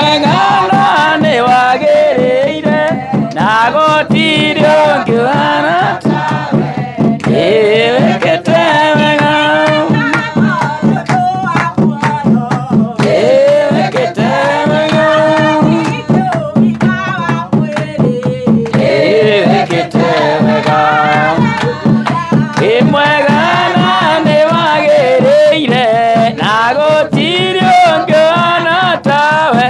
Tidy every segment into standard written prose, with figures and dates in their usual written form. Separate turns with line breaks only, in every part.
mwega ni wagĩrĩire na gũtirĩ ũngĩ ũhana tawe wĩkĩte wega wĩkĩte wega wĩkĩte wega mwega ni wagĩrĩire na gũtirĩ ũngĩ ũhana tawe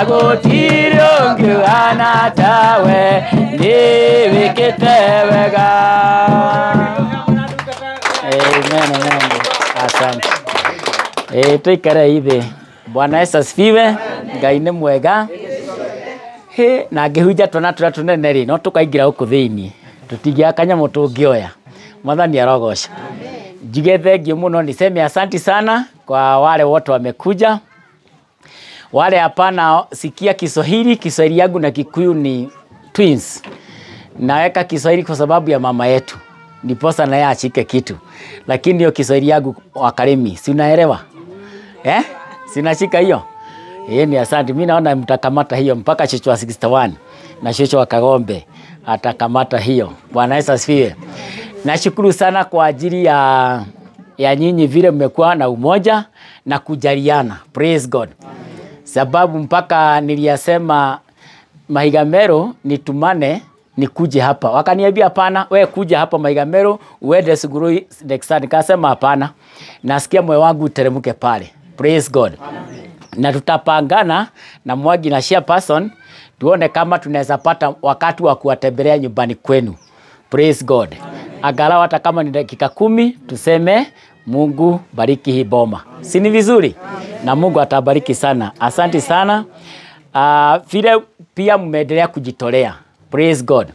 gũtirĩ ũngĩ ũhana tawe wĩkĩte wega. Amen, amen. Asante. Tuikare hivi. Bwana Yesu asifiwe. Ngai nĩ mwega. Na ngĩhunja twana tũrĩa tũnene rĩ no tũkaingĩra gũkũ thĩinĩ tũtingĩaga kanyamũ tũngĩoya. Mwathani arogoca. Njuge thengiũ mũno, niseme asante sana kwa wale wote wamekuja. Wale hapana sikia Kiswahili, Kiswahili yangu na Kikuyu ni twins. Naweka Kiswahili kwa sababu ya mama yetu. Ndiposa na yeye ashike kitu. Lakini hiyo Kiswahili yangu wakaremi, si unaelewa? Sinashika hiyo? Ni asante. Mimi naona mtakamata hiyo mpaka Shosho wa 61 na Shosho wa Kagombe atakamata hiyo. Bwana Yesu asifiwe. Nashukuru sana kwa ajili ya nyinyi vile mmekuwa na umoja na kujaliana. Praise God. Sababu mpaka niliyasema Mahigamero nitumane nikuje hapa. Wakaniambia hapana, wewe kuja hapa Mahigamero uende Suguroi next time. Nikasema hapana. Nasikia moyo wangu uteremke pale. Praise God. Amen. Na tutapangana na Mwangi na chairperson tuone kama tunaweza pata wakati wa kuwatembelea nyumbani kwenu. Praise God. Angalau hata kama ni dakika 10 tuseme Mungu bariki hii boma. Si ni vizuri? Na Mungu atabariki sana. Asante sana. Vile pia mmeendelea kujitolea. Praise God.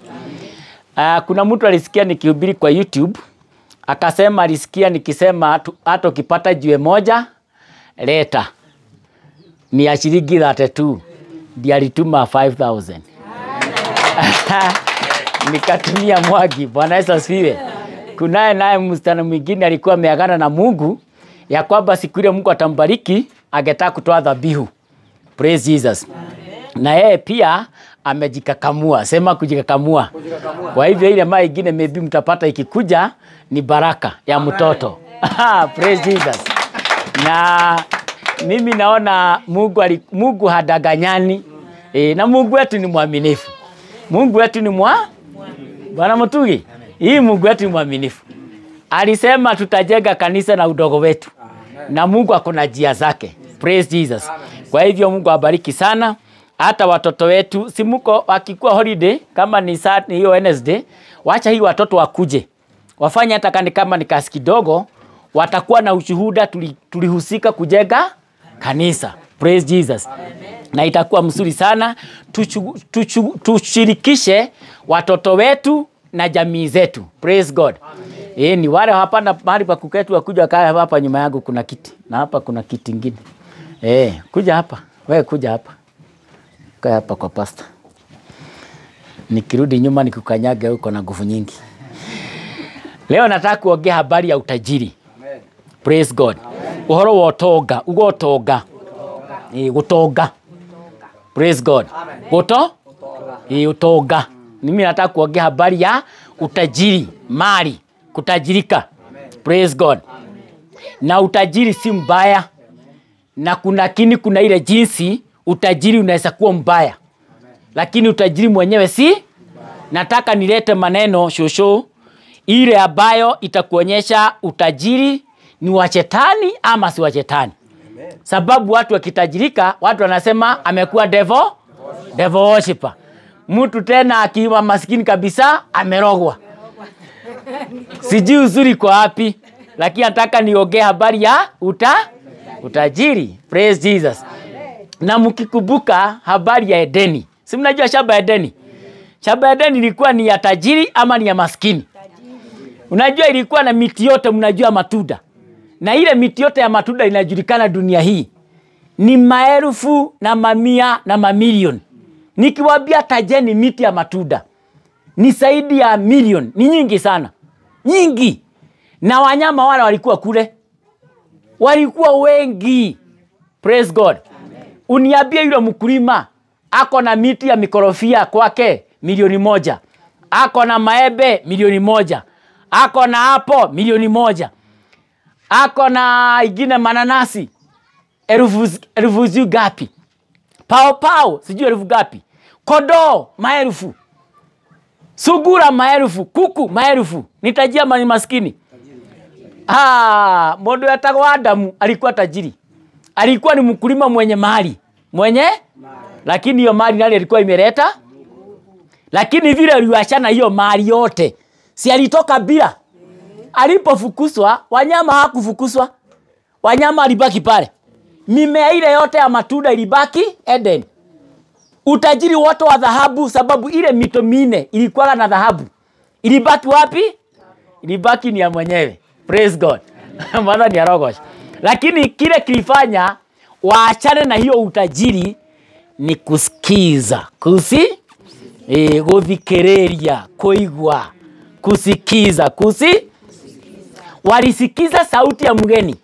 Kuna mtu alisikia nikihubiri kwa YouTube. Akasema alisikia nikisema hata ukipata jiwe moja leta. Ni ya shilingi 32. Ndiye alituma 5,000. Nikatumia Mwangi. Bwana Yesu asifiwe. Kunaye naye msichana mwingine alikuwa ameagana na Mungu ya kwamba siku ile Mungu atambariki angetaka kutoa dhabihu. Praise Jesus. Na yeye pia amejikakamua. Sema kujikakamua. Kwa hivyo ile mara nyingine maybe mtapata ikikuja ni baraka ya mtoto. Praise Jesus. Na mimi naona Mungu hadanganyani. Na Mungu wetu ni mwaminifu. Mungu wetu ni Bwana Mutugi. Hii Mungu wetu ni mwaminifu. Alisema tutajenga kanisa na udogo wetu. Na Mungu akona njia zake. Praise Jesus. Kwa hivyo Mungu abariki sana. Hata watoto wetu simuko wakikuwa holiday kama ni hiyo Wednesday, wacha hii watoto wakuje. Wafanye hata kama ni kasi kidogo, watakuwa na ushuhuda tulihusika kujenga kanisa. Praise Jesus. Amen. Na itakuwa mzuri sana. Tushirikishe watoto wetu na jamii zetu. Praise God. Ni wale hapa na mahali pa kuketi wakuja kaa hapa nyuma yangu kuna kiti. Na hapa kuna kiti kingine. Kuja hapa. Wewe kuja hapa. Kaa hapa kwa pastor. Nikirudi nyuma nikukanyage huko na nguvu nyingi. Leo nataka kuongea habari ya utajiri. Amen. Praise God. Uhoro wa utonga, ugotonga. Gutonga. Praise God. Utonga. Mimi nataka kuongea habari ya utajiri, mali, kutajirika. Praise God. Na utajiri si mbaya. Na kuna ile jinsi utajiri unaweza kuwa mbaya. Lakini utajiri mwenyewe si. Nataka nilete maneno shosho ile ambayo itakuonyesha utajiri ni wa shetani ama si wa shetani. Sababu watu wakitajirika, watu wanasema amekuwa devil worshiper. Mtu tena akiwa maskini kabisa amerogwa. Sijui uzuri kwa wapi, lakini nataka niongee habari ya utajiri. Praise Jesus. Na mkikumbuka habari ya Edeni. Si mnajua shamba ya Edeni? Shamba ya Edeni ilikuwa ni ya tajiri ama ni ya maskini? Unajua ilikuwa na miti yote, mnajua matunda. Na ile miti yote ya matunda inajulikana dunia hii ni maelfu na mamia na mamilioni. Nikiwaambia tajeni miti ya matunda ni zaidi ya milioni, ni nyingi sana. Nyingi. Na wanyama wale walikuwa kule. Walikuwa wengi. Praise God. Uniambie yule mkulima ako na miti ya mikorofia kwake 1,000,000. Ako na maembe 1,000,000. Ako na hapo 1,000,000. Ako na ingine mananasi elfu gapi. Pao sijui elfu gapi. Kodoo maelfu. Sugura maelfu, kuku maelfu. Nitajia mani maskini. Modo yatagwa Adamu alikuwa tajiri. Alikuwa ni mkulima mwenye mali. Lakini hiyo mali nani alikuwa imeleta? Lakini vile aliwachana hiyo mali yote, si alitoka bila. Alipofukuzwa, wanyama hakufukuzwa. Wanyama alibaki pale. Mimea ile yote ya matunda ilibaki Eden. Utajiri wote wa dhahabu, sababu ile mito mine ilikuwa na dhahabu, ilibaki wapi? Ilibaki ni ya mwenyewe. Praise God. Maana ni arogosh. Lakini kile kilifanya waachane na hiyo utajiri ni kusikiza. Kuthikiriria, kuigwa, kusikiza, walisikiza sauti ya mgeni.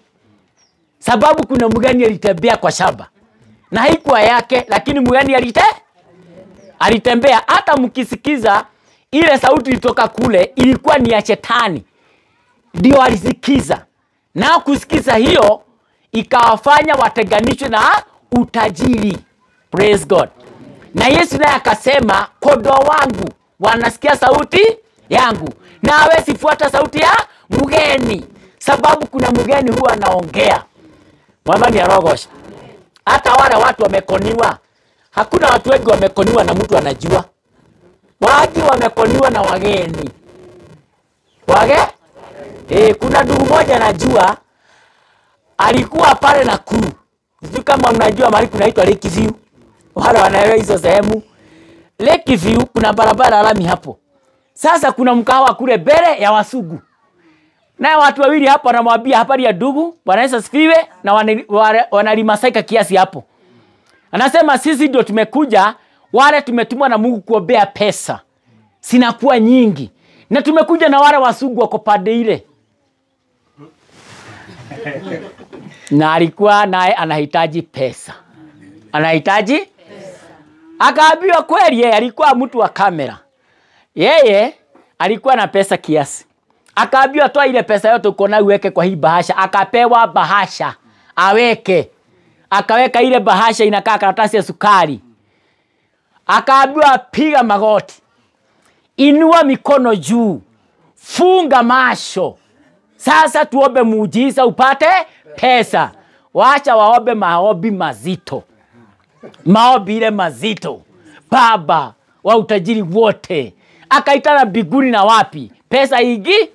Sababu kuna mgeni alitembea kwa shamba. Na haikuwa yake, lakini mgeni alitembea. Hata mkisikiza ile sauti ilitoka kule, ilikuwa ni ya shetani. Ndio alisikiza. Na kusikiza hiyo ikawafanya watenganishwe na utajiri. Praise God. Na Yesu naye akasema, kondoo wangu wanasikia sauti yangu, na hawezi fuata sauti ya mgeni, sababu kuna mgeni huwa anaongea. Mwana ni arogosha. Hata wale watu wamekoniwa. Hakuna watu wengi wamekoniwa na mtu anajua. Wengi wamekoniwa na wageni. Kuna ndugu moja najua alikuwa pale Nakuru. Sijui kama mnajua mahali kunaitwa Lakeview. Wale wanaelewa hizo sehemu. Lakeview kuna barabara lami hapo. Sasa kuna mkahawa kule mbele ya Wasugu. Na watu wawili hapo wanamwambia habari ya ndugu, Bwana Yesu asifiwe, na wanalimasaika kiasi hapo. Anasema sisi ndio tumekuja, wale tumetumwa na Mungu kuombea pesa. Sinakuwa nyingi. Na tumekuja na wale Wasugu wako pande ile. Na alikuwa naye anahitaji pesa. Akaambiwa kweli yeye alikuwa mtu wa kamera. Yeye alikuwa na pesa kiasi. Akaambiwa toa ile pesa yote uko nayo uweke kwa hii bahasha. Akapewa bahasha aweke. Akaweka ile bahasha inakaa karatasi ya sukari. Akaambiwa piga magoti. Inua mikono juu. Funga macho. Sasa tuombe muujiza upate pesa. Wacha waombe maombi mazito. Maombi ile mazito. Baba wa utajiri wote. Akaitana mbinguni na wapi? Pesa higi.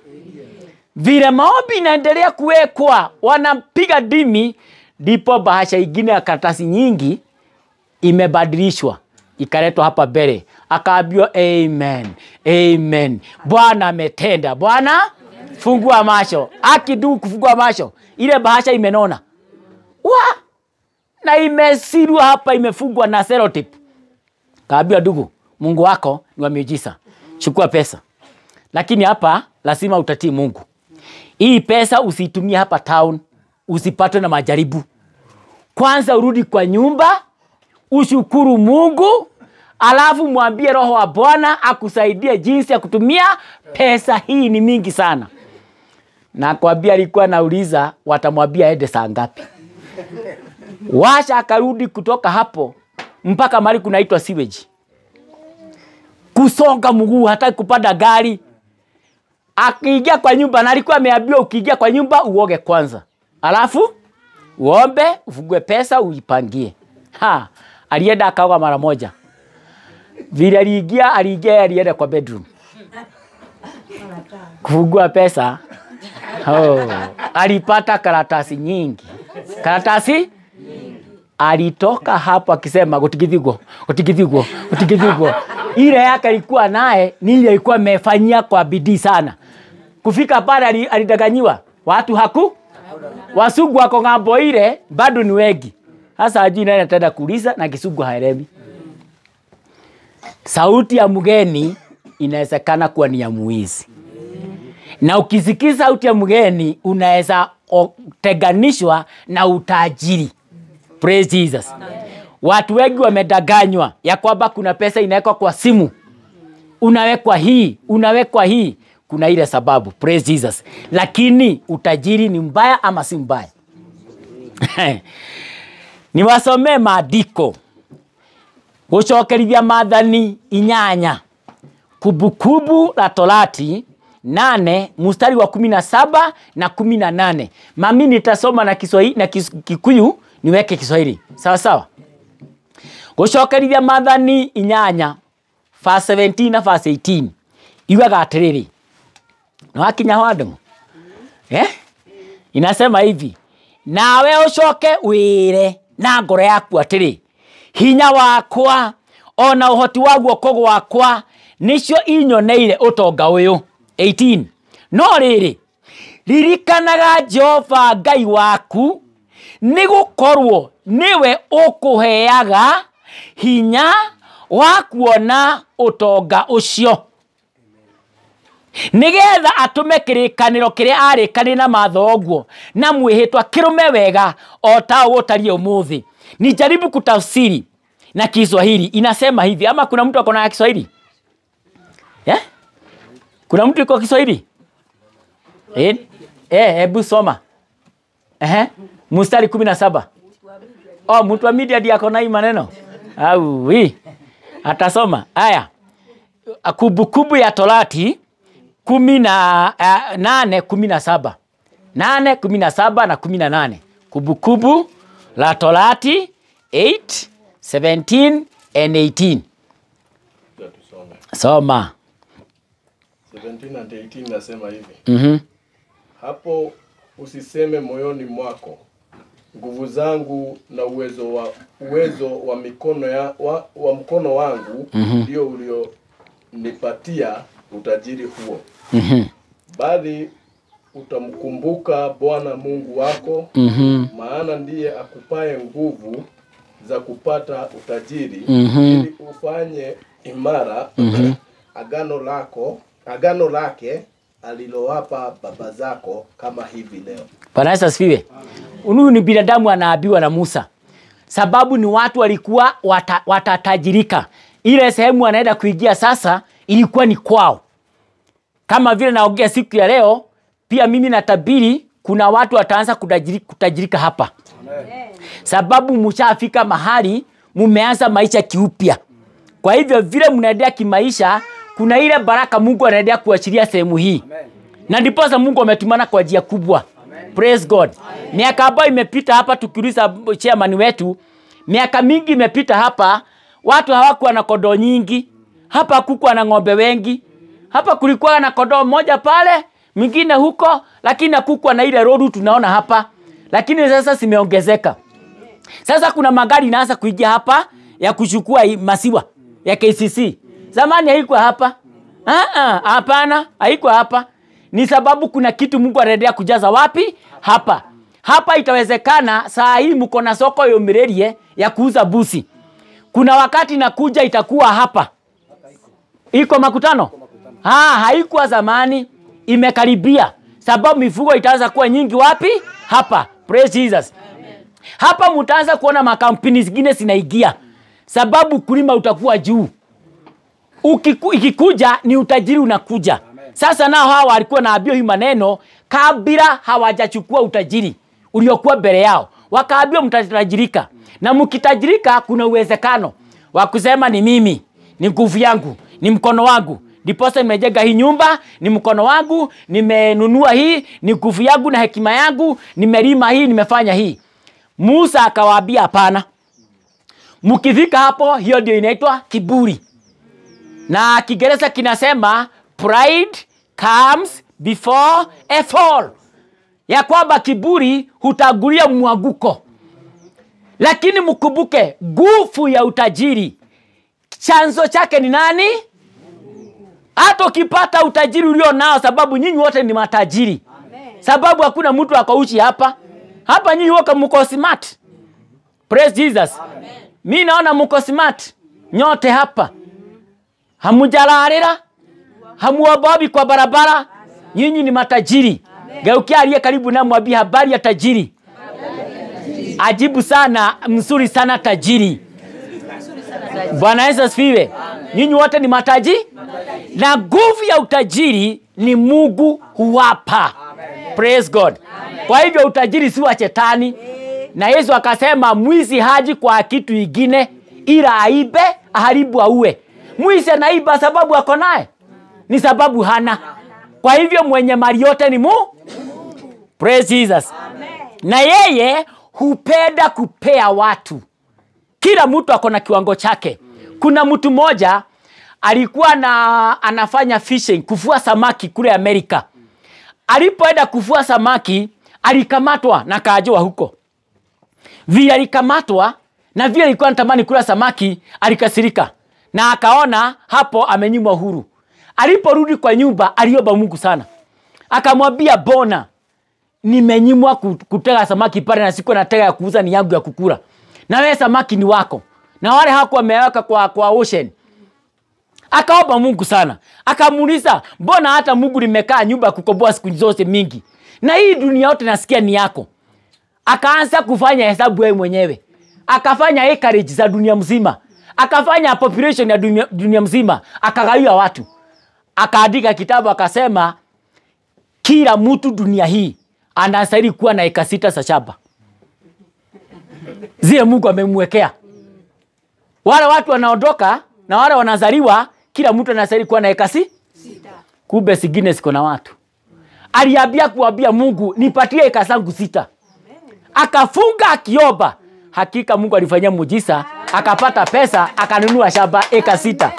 Vile maombi inaendelea kuwekwa, wanapiga dimi, ndipo bahasha ingine ya karatasi nyingi imebadilishwa, ikaletwa hapa mbele. Akaambiwa amen. Amen. Bwana ametenda. Bwana fungua macho. Akidu kufungua macho, ile bahasha imenona. Na imesirwa hapa, imefungwa na selotip. Kaambiwa ndugu, Mungu wako ni wa miujiza. Chukua pesa. Lakini hapa lazima utatii Mungu. Hii pesa usitumie hapa town, usipatwe na majaribu. Kwanza urudi kwa nyumba, ushukuru Mungu, alafu mwambie Roho wa Bwana akusaidie jinsi ya kutumia pesa hii, ni mingi sana. Na kwambia alikuwa anauliza watamwambia aende saa ngapi. Washa akarudi kutoka hapo mpaka mahali kunaitwa sewage. Kusonga mguu, hata kupanda gari. Akiingia kwa nyumba, na alikuwa ameambiwa ukiingia kwa nyumba uoge kwanza. Alafu uombe, ufungue pesa uipangie. Alienda akaoga mara moja. Vile aliingia kwa bedroom. Kufungua pesa. Alipata karatasi nyingi. Alitoka hapo akisema kutikithigwo. Ile yake alikuwa naye ni ile alikuwa amefanyia kwa bidii sana. Kufika pale alidaganyiwa. Watu Wasugu wako ngambo ile bado ni wengi. Sasa ajui nani ataenda kuuliza na Kisugu haelewi. Sauti ya mgeni inawezekana kuwa ni ya muizi. Na ukisikia sauti ya mgeni unaweza teganishwa na utajiri. Praise Jesus. Watu wengi wamedanganywa ya kwamba kuna pesa inawekwa kwa simu. Unawekwa hii. Kuna ile sababu. Praise Jesus. Lakini utajiri ni mbaya ama si mbaya? Niwasomee maandiko. Gucokerithia Maathani 8. Kumbukumbu la Torati 8 mstari wa 17 na 18. Mami nitasoma na Kiswahili na Kikuyu niweke Kiswahili. Sawa sawa. Gucokerithia Maathani 8 verse 17 na verse 18. Iwaga atiriri. Na wakinya hwandemo. Inasema hivi. Nawe ucoke wire na ngoro yaku atiri. Hinya wakwa ona uhoti wa guoko gwakwa nicio inyoneire utonga uyu. 18. No riri ririkanaga Jehova Ngai waku nigukorwo niwe ukuheaga hinya wa kuona utonga ucio. Nigetha atume kirikaniro kiria arikanire na mathoguo na mwihitwa kirume wega o ta gutarie umuthi. Nijaribu kutafsiri na Kiswahili. Inasema hivi, ama kuna mtu akona Kiswahili? Kuna mtu yuko Kiswahili? Hebu soma. Mstari 17. Mtu wa media ndiye akona hii maneno. Atasoma. Haya. Kumbukumbu ya Torati 8:17. 8:17 na 18. Kumbukumbu la Torati 8:17 and 18. Soma.
17 and 18 nasema hivi. Hapo usiseme moyoni mwako, nguvu zangu na uwezo wa mikono wa mkono wangu ndio ulionipatia utajiri huo. Bali utamkumbuka Bwana Mungu wako, maana ndiye akupaye nguvu za kupata utajiri, ili ufanye imara agano lake alilowapa baba zako kama hivi leo.
Bwana Yesu asifiwe. Huyu ni binadamu anaambiwa na Musa. Sababu ni watu walikuwa watatajirika. Ile sehemu anaenda kuingia sasa ilikuwa ni kwao. Kama vile naongea siku ya leo, pia mimi natabiri kuna watu wataanza kutajirika hapa. Amen. Sababu mshafika mahali mumeanza maisha kiupya. Kwa hivyo vile mnaendelea kimaisha, kuna ile baraka Mungu anaendelea kuachilia sehemu hii. Amen. Na ndipo Mungu ametumana kwa njia kubwa. Amen. Praise God. Miaka ambayo imepita hapa tukiuliza chairman wetu, miaka mingi imepita hapa, watu hawakuwa na kondoo nyingi. Hapa hakukuwa na ng'ombe wengi. Hapa kulikuwa na kondoo moja pale, mwingine huko, lakini hakukuwa na ile road tunaona hapa. Lakini sasa zimeongezeka. Sasa kuna magari inaanza kuingia hapa ya kuchukua masiwa ya KCC. Zamani haikuwa hapa. Hapana, haikuwa hapa. Ni sababu kuna kitu Mungu anaendelea kujaza wapi? Hapa. Hapa itawezekana saa hii mko na soko yomirerie ya kuuza busi. Kuna wakati nakuja itakuwa hapa. Iko makutano? Haikuwa zamani, imekaribia. Sababu mifugo itaanza kuwa nyingi wapi? Hapa. Praise Jesus. Amen. Hapa mtaanza kuona makampuni zingine zinaingia. Sababu kulima utakuwa juu. Ikikuja ni utajiri unakuja. Amen. Sasa nao hawa walikuwa naambiwa hii maneno kabla hawajachukua utajiri uliokuwa mbele yao. Wakaambiwa mtatajirika. Na mkitajirika kuna uwezekano wa kusema ni mimi, ni nguvu yangu, ni mkono wangu. Ndiposa nimejenga hii nyumba, ni mkono wangu, nimenunua hii, ni nguvu yangu na hekima yangu, nimelima hii, nimefanya hii. Musa akawaambia hapana. Mkifika hapo, hiyo ndio inaitwa kiburi. Na Kiingereza kinasema pride comes before a fall. Ya kwamba kiburi hutangulia mwanguko. Lakini mkumbuke nguvu ya utajiri, chanzo chake ni nani? Hata ukipata utajiri ulio nao, sababu nyinyi wote ni matajiri. Amen. Sababu hakuna mtu akauchi hapa. Hapa nyinyi wote mko smart. Praise Jesus. Amen. Mimi naona mko smart. Nyote hapa. Hamujalarira. Hamuobabi kwa barabara. Nyinyi ni matajiri. Geukia aliye karibu na mwambie habari ya tajiri. Ajibu sana, mzuri sana tajiri. Bwana Yesu asifiwe. Nyinyi wote ni matajiri. Na nguvu ya utajiri ni Mungu huwapa. Praise God. Kwa hivyo utajiri si wa shetani. Na Yesu akasema mwizi haji kwa kitu kingine ila aibe, aharibu, auwe. Mwizi anaiba sababu ako naye? Ni sababu hana. Kwa hivyo mwenye mali yote ni Mungu. Praise Jesus. Na yeye hupenda kupea watu. Kila mtu ako na kiwango chake. Kuna mtu mmoja alikuwa anafanya fishing, kuvua samaki kule Amerika. Alipoenda kuvua samaki, alikamatwa na kaajwa huko. Vile alikamatwa na vile alikuwa anatamani kula samaki, alikasirika. Na akaona hapo amenyimwa uhuru. Aliporudi kwa nyumba, aliomba Mungu sana. Akamwambia, bona nimenyimwa kutega samaki pale na siku natega ya kuuza ni yangu ya kukula. Na wewe samaki ni wako. Na wale hako wameweka kwa ocean. Akaomba Mungu sana. Akamuuliza, mbona hata Mungu nimekaa nyumba kukomboa siku zote mingi? Na hii dunia yote nasikia ni yako. Akaanza kufanya hesabu yeye mwenyewe. Akafanya acreage za dunia mzima. Akafanya population ya dunia mzima. Akagawia watu. Akaandika kitabu akasema kila mtu dunia hii anastahili kuwa na eka 6 za shamba. Zile Mungu amemwekea. Wale watu wanaondoka na wale wanazaliwa, kila mtu anastahili kuwa na eka 6. Kumbe zingine ziko na watu. Aliambia kuambia Mungu, nipatie eka zangu 6. Akafunga akiomba. Hakika Mungu alifanyia muujiza, akapata pesa, akanunua shamba eka 6.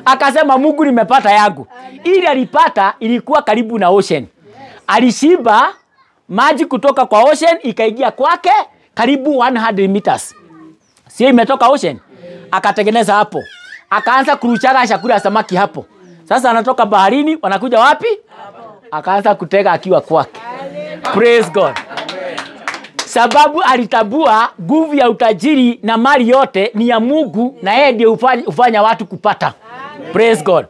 Akasema Mungu nimepata yangu. Ile alipata ilikuwa karibu na ocean. Alishiba maji kutoka kwa ocean ikaingia kwake karibu 100 meters. Sio imetoka ocean. Akatengeneza hapo. Akaanza kuruchaga chakula samaki hapo. Sasa anatoka baharini, wanakuja wapi? Akaanza kutega akiwa kwake. Praise God. Sababu alitabua nguvu ya utajiri na mali yote ni ya Mungu na yeye ndiye hufanya watu kupata. Praise God.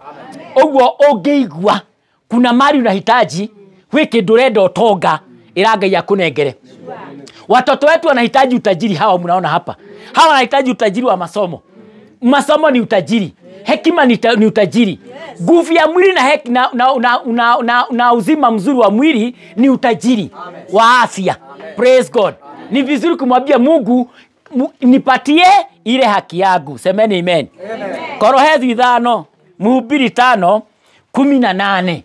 Ogwo ogeigwa kuna mali unahitaji weke doredo toga iraga ya kunengere. Watoto wetu wanahitaji utajiri hawa mnaona hapa. Hawa wanahitaji utajiri wa masomo. Masomo ni utajiri. Hekima ni utajiri. Nguvu ya mwili na uzima mzuri wa mwili ni utajiri wa afya. Praise God. Ni vizuri kumwambia Mungu nipatie ile haki yangu. Semeni amen. Korohezi 5, Mhubiri 5:18.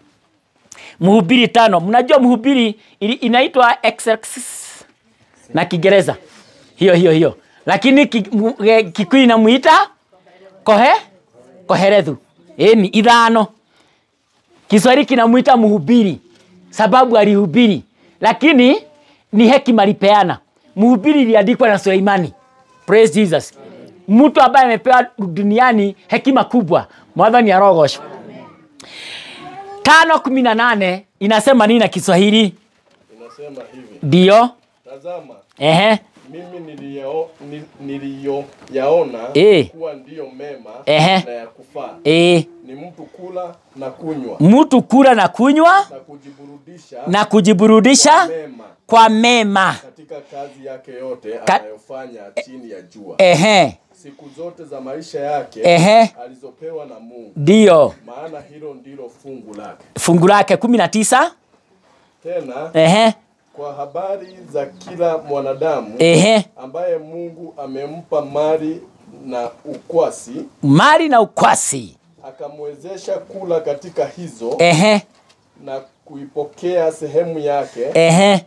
Mhubiri 5. Mnajua Mhubiri inaitwa exercise na Kiingereza. Hiyo. Lakini Kikuyu inamuita koherethu. Ni 5. Kiswahili kinamuita Mhubiri sababu alihubiri. Lakini ni hekima alipeana. Mhubiri iliandikwa na Suleimani. Praise Jesus. Mtu ambaye amepewa duniani hekima kubwa. Mwadhani Arogosho. 5:18 inasema nini na Kiswahili?
Inasema hivi.
Ndio.
Tazama. Mimi niliyoyaona kuwa ndiyo mema na ya kufaa. Ni mtu kula na kunywa.
Mtu kula na kunywa na kujiburudisha kwa mema
katika kazi yake yote anayofanya chini ya jua. Siku zote za maisha yake alizopewa na Mungu.
Ndio.
Maana hilo ndilo fungu lake.
Fungu lake 19.
Tena kwa habari za kila mwanadamu ambaye Mungu amempa mali na ukwasi akamwezesha kula katika hizo na kuipokea sehemu yake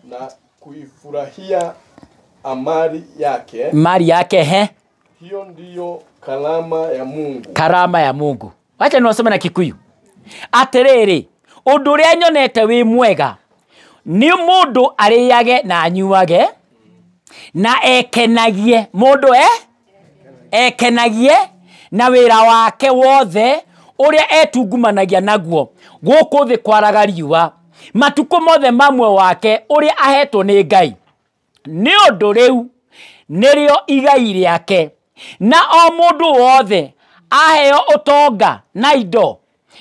na kuifurahia mali yake hiyo ndiyo karama ya Mungu. Wacha niwasome na Kikuyu. Aterere undu uria nyonete wi mwega ni mundu ariyage na anyuage na ekenagie mundu ekenagie na wira wake wothe uria etungumanagia naguo guku thi kwaraga riua matuko mothe mamwe wake uria ahetwo ni Ngai nĩ ũndũ rĩu nĩrĩo igai rĩake, na o mũndũ wothe aheo ũtonga na indo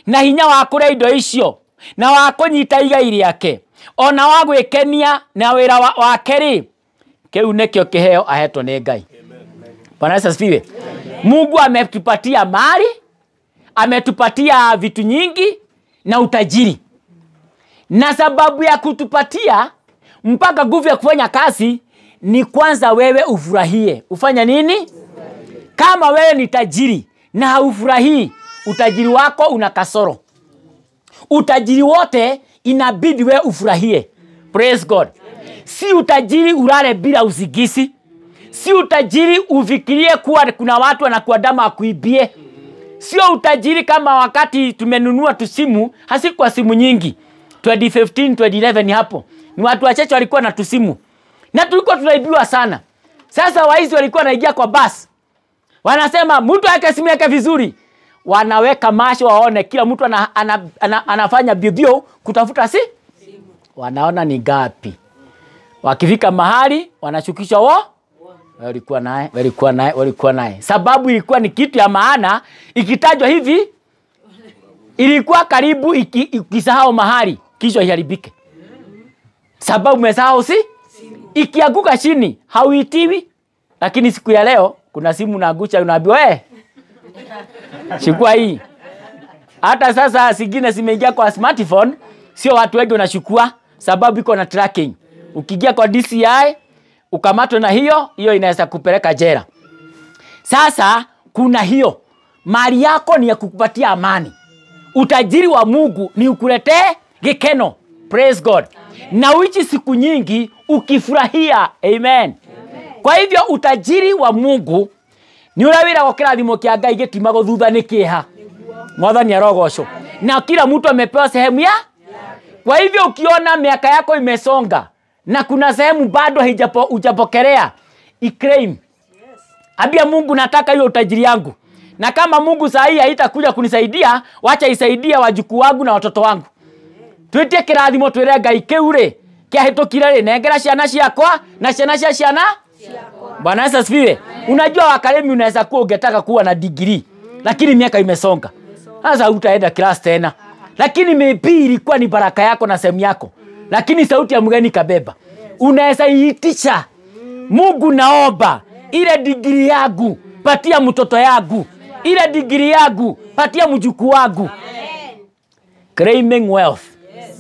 na hinya wa kũrĩa indo icio na wa kũnyita igai rĩake ona wa gwĩkenia na wĩra wake rĩ, kĩu nĩkĩo kĩheo ahetwo nĩ Ngai. Bwana Yesu asifiwe. Mungu ametupatia mali, ametupatia vitu nyingi na utajiri, na sababu ya kutupatia mpaka nguvu ya kufanya kazi ni kwanza wewe ufurahie. Ufanya nini? Kama wewe ni tajiri na haufurahii, utajiri wako una kasoro. Utajiri wote inabidi wewe ufurahie. Praise God. Si utajiri ulale bila usigisi. Si utajiri ufikirie kuwa kuna watu wanakuandama akuibie. Sio utajiri kama wakati tumenunua tusimu, hasikuwa simu nyingi. 2015, 2011 hapo. Ni watu wachache walikuwa na tusimu. Na tulikuwa tunaibiwa sana. Sasa waizi walikuwa wanaingia kwa bus. Wanasema mtu aweke simu yake vizuri. Wanaweka masho waone kila mtu anafanya biobio kutafuta simu. Wanaona ni gapi. Wakifika mahali wanashukisha walikuwa naye. Sababu ilikuwa ni kitu ya maana, ikitajwa hivi ilikuwa karibu ikisahau mahali kisha iharibike. Sababu umesahau ikianguka chini hauitiwi. Lakini siku ya leo kuna simu naangusha unaambiwa chukua hii. Hata sasa zingine zimeingia kwa smartphone, sio watu wengi wanachukua sababu iko na tracking. Ukiingia kwa DCI ukamatwa na hiyo inaweza kupeleka jela. Sasa kuna hiyo mali yako ni ya kukupatia amani. Utajiri wa Mungu ni ukuletee gikeno. Praise God. Na uishi siku nyingi ukifurahia. Amen. Kwa hivyo utajiri wa Mungu ni ule wĩra wa kĩrathimo kĩa Ngai gĩtimago thutha nĩ kĩeha. Mwathani arogocwo. Na kila mtu amepewa sehemu ya. Kwa hivyo ukiona miaka yako imesonga na kuna sehemu bado hujapokelea, iclaim. Ambia Mungu nataka hiyo utajiri yangu. Na kama Mungu saa hii haitakuja kunisaidia, wacha isaidie wajukuu wangu na watoto wangu. Twetie kĩrathimo twĩre Ngai kĩure kĩahĩtũkire rĩ, nengera ciana ciakwa na ciana cia ciana. Bwana Yesu asifiwe. Unajua wakalemi unaweza kuwa ungetaka kuwa na degree, lakini miaka imesonga. Sasa utaenda class tena. Lakini maybe ilikuwa ni baraka yako na sehemu yako. Lakini sauti ya mgeni kabeba. Unaweza iitisha. Mungu naomba ile degree yangu patia mtoto yangu. Ile degree yangu patia mjukuu wangu. Claiming wealth.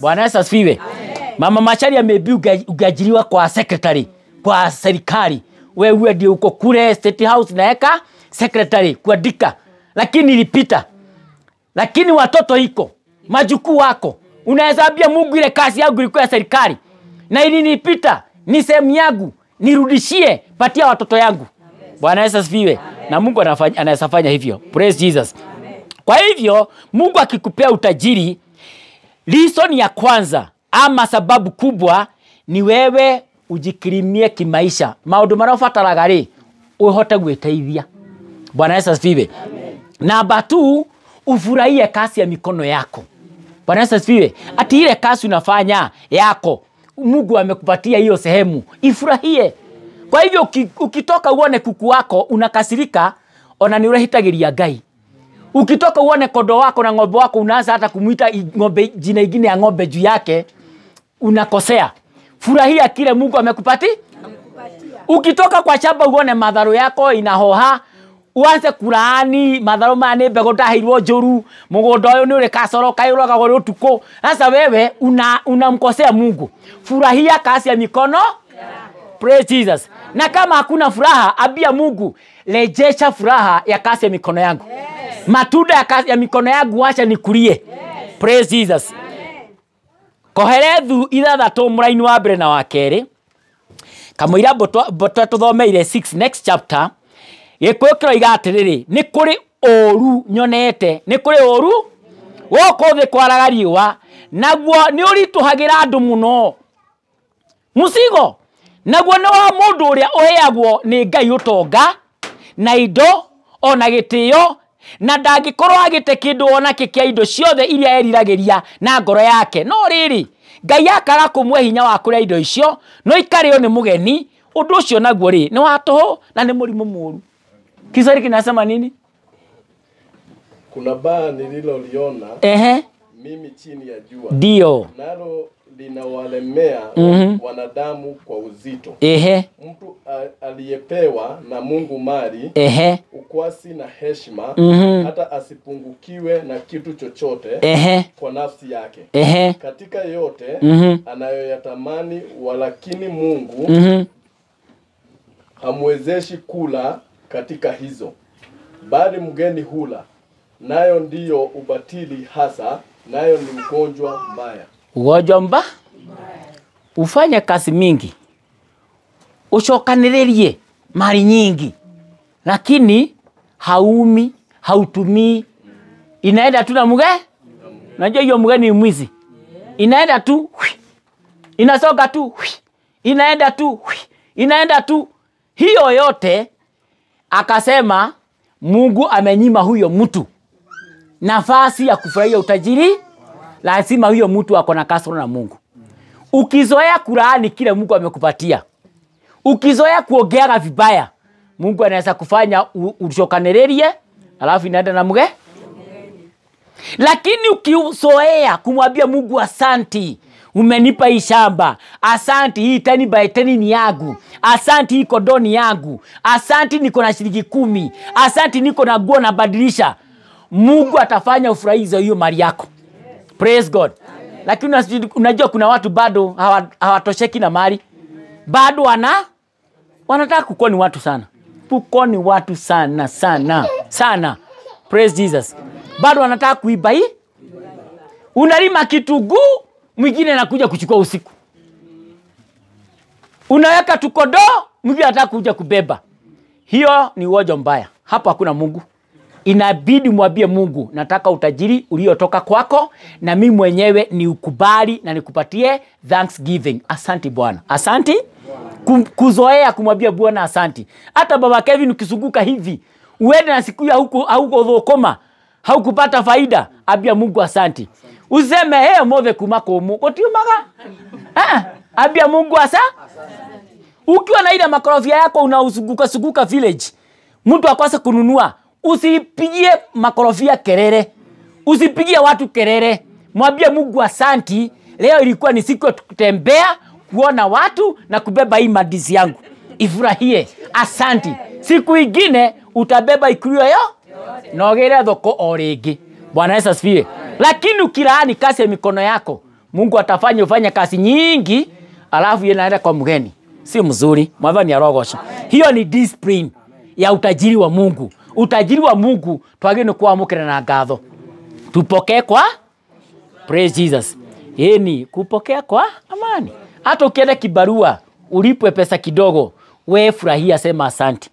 Bwana Yesu asifiwe. Mama Macharia maybe ugeajiriwa kwa secretary, kwa serikali. Wewe ndio uko kule State House naeka secretary kuandika. Lakini ilipita. Lakini watoto iko, majukuu wako. Unaweza ambia Mungu ile kazi yangu ilikuwa ya serikali na ilinipita, ni sehemu yangu, nirudishie, patia watoto yangu. Bwana Yesu asifiwe. Na Mungu anaweza fanya hivyo. Praise Jesus. Kwa hivyo Mungu akikupea utajiri, reason ya kwanza ama sababu kubwa ni wewe ujikirimie kimaisha. Maundu marabataraga rĩ uhote gwĩteithia. Bwana Yesu asifiwe. Namba 2, ufurahie kazi ya mikono yako. Bwana Yesu asifiwe. Ati ile kazi unafanya yako, Mungu amekupatia hiyo sehemu, ifurahie. Kwa hivyo ukitoka uone kuku wako unakasirika, ona ni urehitagiria Ngai. Ukitoka uone kondo wako na ng'ombe wako unaanza hata kumuita ng'ombe jina ingine ya ng'ombe juu yake, unakosea. Furahia kile Mungu amekupatia. Ukitoka kwa shamba uone madharo yako inahoha, uanze kulaani madharo mane mbego ndahirwo njuru, mũgũnda ũyũ nĩ ũrĩ kasoro kaĩroga gore utuko. Sasa wewe unamkosea Mungu. Furahia kazi ya mikono. Praise Jesus. Na kama hakuna furaha, ambia Mungu rejesha furaha ya kazi ya mikono yangu. Matunda ya kazi ya mikono yangu acha nikulie. Praise Jesus. Koherethu 6 mũraini wa mbere na wa kerĩ. Kamũira botwa tuthomeire 6 next chapter. Gĩkũyũ kĩroiga atĩrĩrĩ, nĩ kũrĩ ũru nyonete, nĩ kũrĩ ũru gũkũ thĩ kwaraga riũa, naguo nĩ ũritũhagĩra andũ mũno. Mũcigo naguo nĩ wa mũndũ ũrĩa ũheagwo nĩ Ngai ũtonga na indo ona gĩtĩo, na ndangĩkorwo agĩte kĩndũ ona kĩa indo ciothe iria eriragĩria na ngoro yake. No rĩrĩ Ngai akara kũmwe hinya wa kũrĩa indo icio, no ikarĩo nĩ mũgeni Undu ucio naguo ri ni wa toho na ni murimu muru. Kiswahili kinasema nini?
Kuna baa nililoliona mimi chini ya jua.
Ndio.
Nalo linawalemea wanadamu kwa uzito. Mtu aliyepewa na Mungu mali, ukwasi na heshima, hata asipungukiwe na kitu chochote kwa nafsi yake. Katika yote anayoyatamani, walakini Mungu hamwezeshi kula katika hizo. Bali mgeni hula, nayo ndiyo ubatili hasa, nayo ni ugonjwa mbaya.
Ugonjwa mbaya? Ufanye kazi mingi, ushokanirerie mali nyingi, lakini haumi, hautumii, inaenda tu na mgeni. Najua hiyo mgeni ni mwizi. Inaenda tu, inasoga tu, inaenda tu, inaenda tu. Hiyo yote akasema Mungu amenyima huyo mtu nafasi ya kufurahia utajiri. Lazima huyo mtu ako na kasoro na Mungu. Ukizoea kulaani kile Mungu amekupatia, ukizoea kuongea vibaya, Mungu anaweza kufanya ushokanererie, alafu inaenda na mge. Lakini ukizoea kumwambia Mungu asanti, umenipa hii shamba, asanti hii 10 by 10 ni yangu, asanti hii kodoni yangu, asanti niko na shilingi 10, asanti niko na nguo na badilisha, Mungu atafanya ufurahize hiyo mali yako. Praise God. Lakini unajua kuna watu bado hawatosheki na mali. Bado wanataka kukoni watu sana. Kukoni watu sana sana sana. Praise Jesus. Bado wanataka kuiba hii. Unalima kitunguu, mwingine anakuja kuchukua usiku. Unaweka tukodo, mwingine anataka kuja kubeba. Hiyo ni ugonjwa mbaya. Hapa hakuna Mungu. Inabidi mwambie Mungu, nataka utajiri uliotoka kwako, na mimi mwenyewe ni ukubali na nikupatie thanksgiving. Asante Bwana. Asante. Kuzoea kumwambia Bwana asante. Hata baba Kevin ukizunguka hivi, uende na siku ya huko dhokoma, haukupata faida, ambia Mungu asante. Useme move kumako mu. Otiumaga. Ambia Mungu asante. Ukiwa na ile makorofia yako unauzunguka village, mtu akose kununua, usipigie makorofia kelele. Usipigie watu kelele. Mwambie Mungu asanti. Leo ilikuwa ni siku ya kutembea, kuona watu na kubeba hii madizi yangu. Ifurahie. Asanti. Siku ingine utabeba ikurio yo. Nogere thoko origi. Bwana Yesu asifiwe. Lakini ukilaani kazi ya mikono yako, Mungu atafanya ufanye kazi nyingi, alafu yeye kwa mgeni. Si mzuri. Mwavani ya rogosha. Hiyo ni discipline ya utajiri wa Mungu. Utajiri wa Mungu twageni kuamukira na ngatho. Tupokee kwa praise Jesus. Ni kupokea kwa amani. Hata ukienda kibarua, ulipwe pesa kidogo, wewe furahia, sema asante.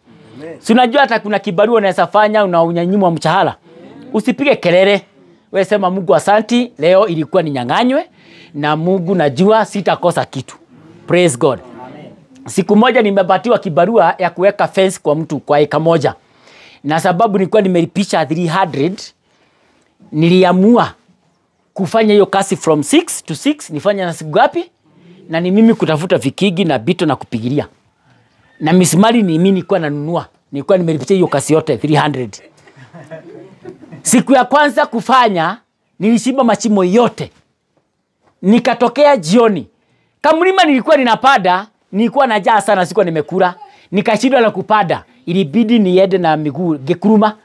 Si unajua hata kuna kibarua unaweza fanya unaunyanyimwa mshahara. Usipige kelele. Wewe sema Mungu asante, leo ilikuwa ni nyang'anywe na Mungu najua sitakosa kitu. Praise God. Siku moja nimepatiwa kibarua ya kuweka fence kwa mtu kwa eka moja. Na sababu nilikuwa nimelipisha 300, niliamua kufanya hiyo kazi from 6 to 6. Nifanya na siku ngapi? Na ni mimi kutafuta vikigi na bito na kupigilia. Na misumari ni mimi nilikuwa nanunua. Nilikuwa nimelipisha hiyo kazi yote 300. Siku ya kwanza kufanya, nilishimba mashimo yote. Nikatokea jioni. Kamlima nilikuwa ninapada, nilikuwa najaa sana, sikuwa nimekula. Nikashindwa na kupada. Ilibidi niende na miguu gekuruma,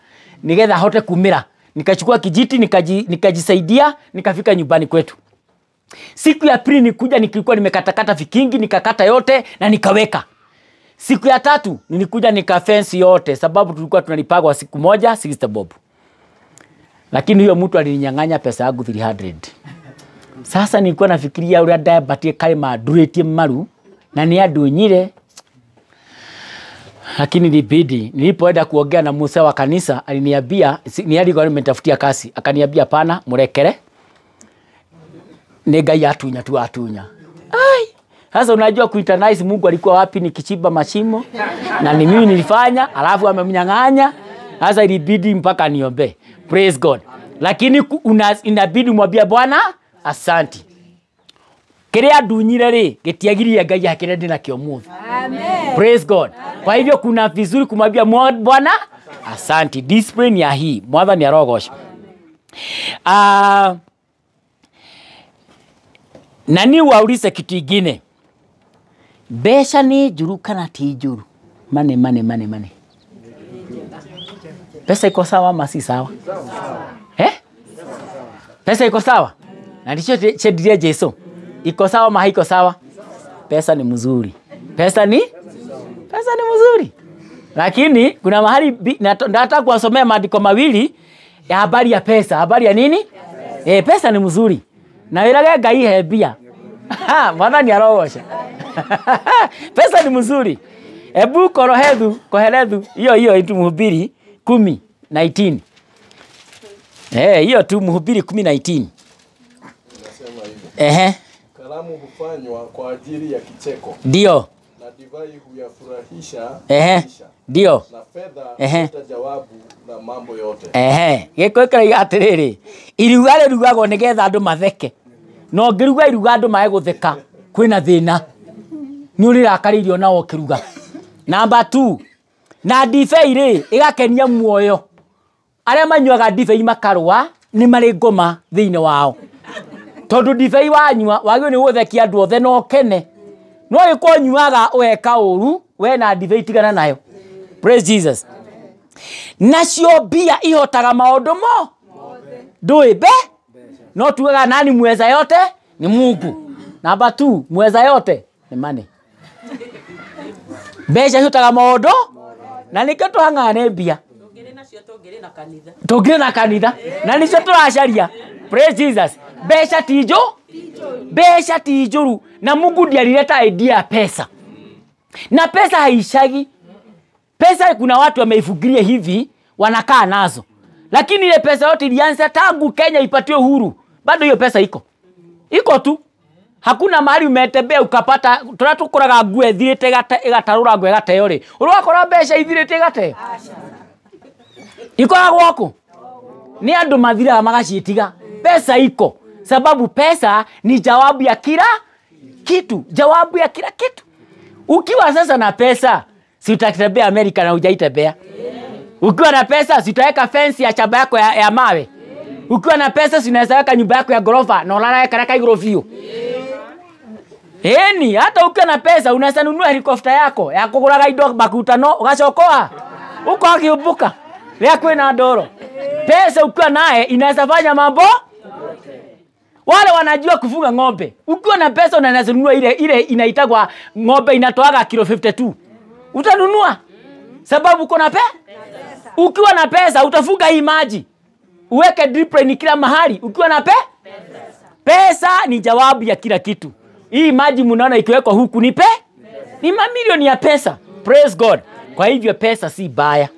nigetha hote kumira. Nikachukua kijiti, nikajisaidia, nikafika nyumbani kwetu. Siku ya pili nikuja, nilikuwa nimekatakata vikingi, nikakata yote na nikaweka. Siku ya tatu nilikuja nikafence yote, sababu tulikuwa tunalipagwa siku moja 60 bob. Lakini huyo mtu alininyang'anya pesa yangu 300. Sasa nilikuwa nafikiria ule adabatie kale maduretie maru na ni adunyire. Lakini nilipoenda kuongea na Musa wa kanisa, aliniambia ni alikuwa nimetafutia kazi, akaniambia pana murekere. Nega yatunya tu atunya. Ai, sasa unajua kuitanize Mungu alikuwa wapi nikichimba mashimo na ni mimi nilifanya, alafu amemnyang'anya. Sasa ilibidi mpaka niombe. Praise God. Lakini inabidi mwambie Bwana asante. Kiria ndunyire ri gitiagirie Ngai hakire ndina kio muthi. Amen. Praise God. Kwa hivyo kuna vizuri kumwambia Bwana asante. Discipline ya hii Mwathani arogosha. Nani waulize kitu kingine? Besha ni juru kana ti juru? Mane. Pesa iko sawa ama si sawa? Pesa iko sawa? Na ndicho chedirie Yesu. Iko sawa ama haiko sawa? Pesa ni mzuri. Pesa ni mzuri. Lakini kuna mahali nataka kuwasomea maandiko mawili ya habari ya pesa. Habari ya nini? Pesa ni mzuri. Na wirage Ngai hebia. Mwathani arogosha. Pesa ni mzuri. Ebu koherethu hiyo itu Mhubiri 10:19. Hiyo tu Mhubiri 10:19.
Karamu hufanywa kwa ajili ya kicheko.
Ndio.
Na divai huyafurahisha.
Ndio.
Na fedha huleta jawabu la mambo yote.
Gĩkwĩkĩra atĩrĩrĩ, iruga rĩrugagwo nĩgetha andũ matheke. No ngĩruga iruga andũ mae gũtheka, kwĩna thĩna. Nĩ ũrĩrakarĩirio nao ũkĩruga. Number 2. Na divai rĩ ĩgakenia muoyo. Arĩa manyuaga divai makarũa nĩ marĩ ngoma thĩinĩ wao. Tondu divai wanyua wagĩrĩirwo nĩ gũthekia andũ othe no kene. No ĩkonyuaga ũeka ũru we na divai tigana nayo. Praise Jesus. Nacio mbia ihotaga maũndũ mo. Ndũĩ no tuaga nani mweza yote ni Mungu. Number 2, mweza yote ni money. Mbeca ihotaga maũndũ na nĩkĩo tũhang'ane mbia. Tũngĩrĩ na kanitha na nĩcio tũracaria. Praise Jesus. Mbeca ti njũru na Mungu ndiarire ta idea pesa. Na pesa haishagi. Pesa kuna watu wameifugiria hivi wanakaa nazo. Lakini ile pesa yote ilianza tangu Kenya ipatiwe uhuru. Bado hiyo pesa iko. Iko tu. Hakuna mahali umetembea ukapata tunatukuraga ngue thirite igatarura ngue gateo ri. Urakora mbeca ithirite gateo. Iko gwako. Ni andu mathira magaciitiga. Pesa iko. Sababu pesa ni jawabu ya kila kitu. Jawabu ya kila kitu. Ukiwa sasa na pesa, si utatembea Amerika na hujaitembea. Ukiwa na pesa, si utaweka fence ya chamba yako ya mawe. Ukiwa na pesa, si unaweza weka nyumba yako ya gorofa na unalala karaka igorofio. Hata ukiwa na pesa, unaweza nunua helikopta yako ya kuguraga indo bakutano ugacokoa. Uko akiubuka. Ria kwina ndoro. Pesa ukiwa naye inaweza fanya mambo. Wale wanajua kufuga ng'ombe. Ukiwa na pesa unaweza nunua ile inaitagwa ng'ombe inatoaga kilo 52. Utanunua. Sababu uko na pesa. Ukiwa na pesa utafuga hii maji. Uweke drip line kila mahali. Ukiwa na pesa ni jawabu ya kila kitu. Hii maji mnaona ikiwekwa huku ni mamilioni ya pesa. Praise God. Kwa hivyo pesa si baya.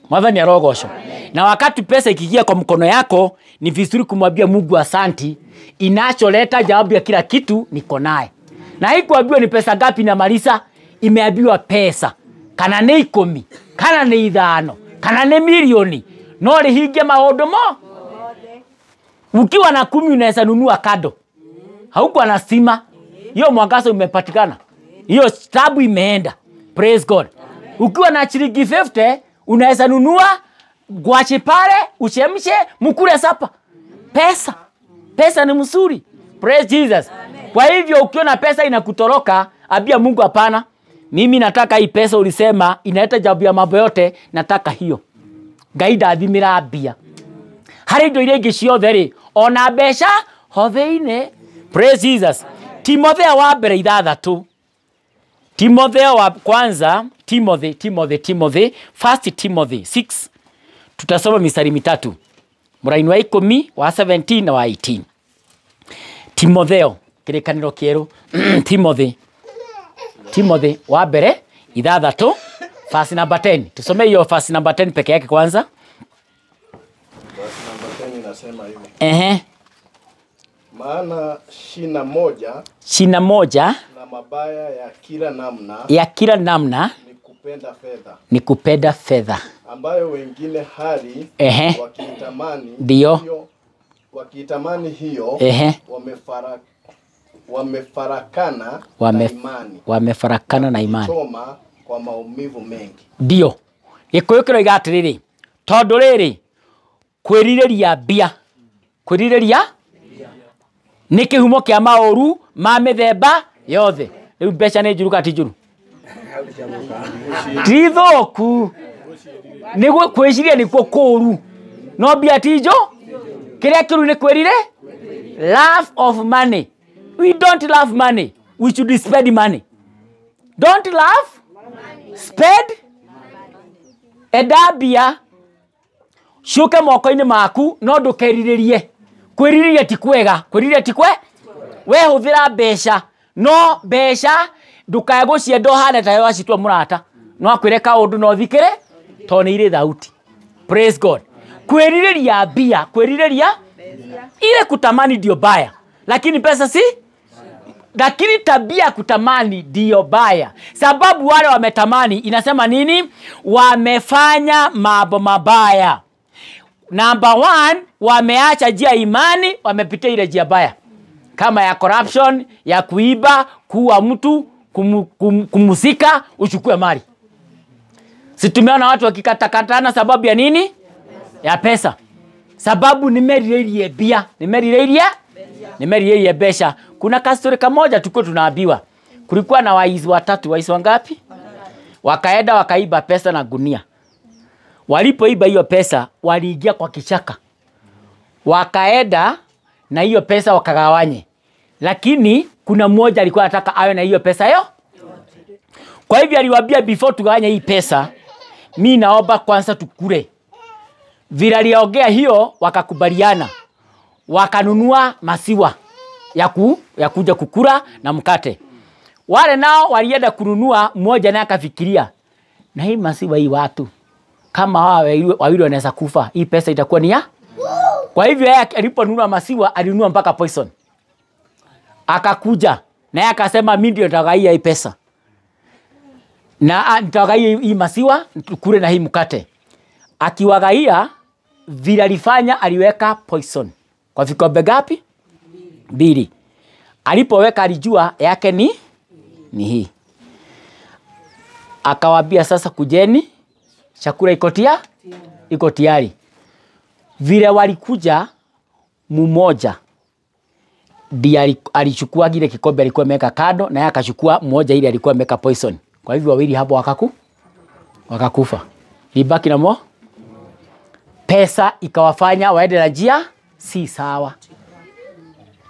Mwathani arogosho. Na wakati pesa ikiingia kwa mkono yako, ni vizuri kumwambia Mungu asante. Inacholeta jawabu ya kila kitu niko naye. Na hii kuambiwa ni pesa ngapi na Marisa, imeambiwa pesa. Kana ni 10, kana ni 5, kana ni milioni. No rihinge maũndũ mo. Ukiwa na 10 unaweza nunua kado. Hauko na stima. Hiyo mwangaza umepatikana. Hiyo tabu imeenda. Praise God. Ukiwa na shilingi 50 unaweza nunua gwache pale, uchemshe, mkule sapa. Pesa ni mzuri. Praise Jesus. Amen. Kwa hivyo ukiona pesa inakutoroka, ambia Mungu hapana. Mimi nataka hii pesa ulisema inaleta jawabu ya mambo yote, nataka hiyo. Ngai ndathimira mbia. Hari indo iria ingĩ ciothe ri, ona mbeca hothe-inĩ. Praise Jesus. Timotheo wa mbere 6. Timotheo wa kwanza, Timothy, First Timothy 6. Tutasoma mistari 3. Muraini wa 10, wa 17 na wa 18. Timotheo, kĩrĩkanĩro kĩerũ. Timothy wa mbere 6, verse number 10. Tusome hiyo verse number 10 peke yake kwanza.
Verse number 10 inasema hivi. Maana shina moja na mabaya ya kila namna ni kupenda fedha ambayo wengine hali wakitamani hiyo wamefarakana na imani.
Wamefarakana na imani.
Choma kwa maumivu mengi.
Ndio. Gikuyu kiroiga atiriri. Tondu riri kwirireria mbia. Kwirireria ni kihumo kia maoru ma mithemba yothe. Riu mbeca ni njuru kati njuru. Tithoku. Niguo kwiciria nikuo kuru. No mbia ti njo. Kiria kiru ni kwirire? Love of money. We don't love money. We should spend money. Don't love. Spend. Edabia. Shuke moko-ini maku no ndukerirerie. Kwiriria ti kwega. Kwiriria ti kwe. We huthira mbeca. No mbeca ndukae guciendo hane ta yo acitwa murata. No akwire kaundu no thikire to ni ire thauti. Praise God. Kwirireria mbia. Kwirireria ile kutamani ndio baya. Lakini pesa si? Lakini tabia kutamani ndio baya. Sababu wale wametamani inasema nini? Wamefanya mambo mabaya. Number 1, wameacha njia imani, wamepitia ile njia baya. Kama ya corruption, ya kuiba, kuua mtu, kumusika, uchukue mali. Si tumeona watu wakikatakatana sababu ya nini? Ya pesa. Sababu nimerirerie bia. Nimerirerie besha. Kuna kastori kamoja tuko tunaambiwa. Kulikuwa na waizi watatu. Waizi wangapi? Wakaenda wakaiba pesa na gunia. Walipoiba hiyo pesa, waliingia kwa kichaka. Wakaenda na hiyo pesa wakagawanye. Lakini kuna mmoja alikuwa anataka awe na hiyo pesa hiyo. Kwa hivyo aliwaambia before tugawanye hii pesa, mimi naomba kwanza tukule. Vile aliongea hiyo wakakubaliana. Wakanunua maziwa ya kuja kukula na mkate. Wale nao walienda kununua, mmoja naye akafikiria, na hii maziwa hii watu kama wawili wanaweza kufa, hii pesa itakuwa ni ya. Kwa hivyo yeye aliponunua maziwa alinunua mpaka poison. Akakuja naye akasema mimi ndio nitagaia hii pesa. Na nitagaia hii maziwa tukule na hii mkate. Akiwagaia vile alifanya aliweka poison. Kwa vikombe gapi? 2. Alipoweka alijua yake ni hii. Akawaambia sasa kujeni, chakula iko tayari. Vile walikuja mmoja ndiye alichukua kile kikombe alikuwa ameweka kado na yeye akachukua mmoja ile alikuwa ameweka poison. Kwa hivyo wawili hapo wakakufa. Libaki na mo. Pesa ikawafanya waende na njia si sawa.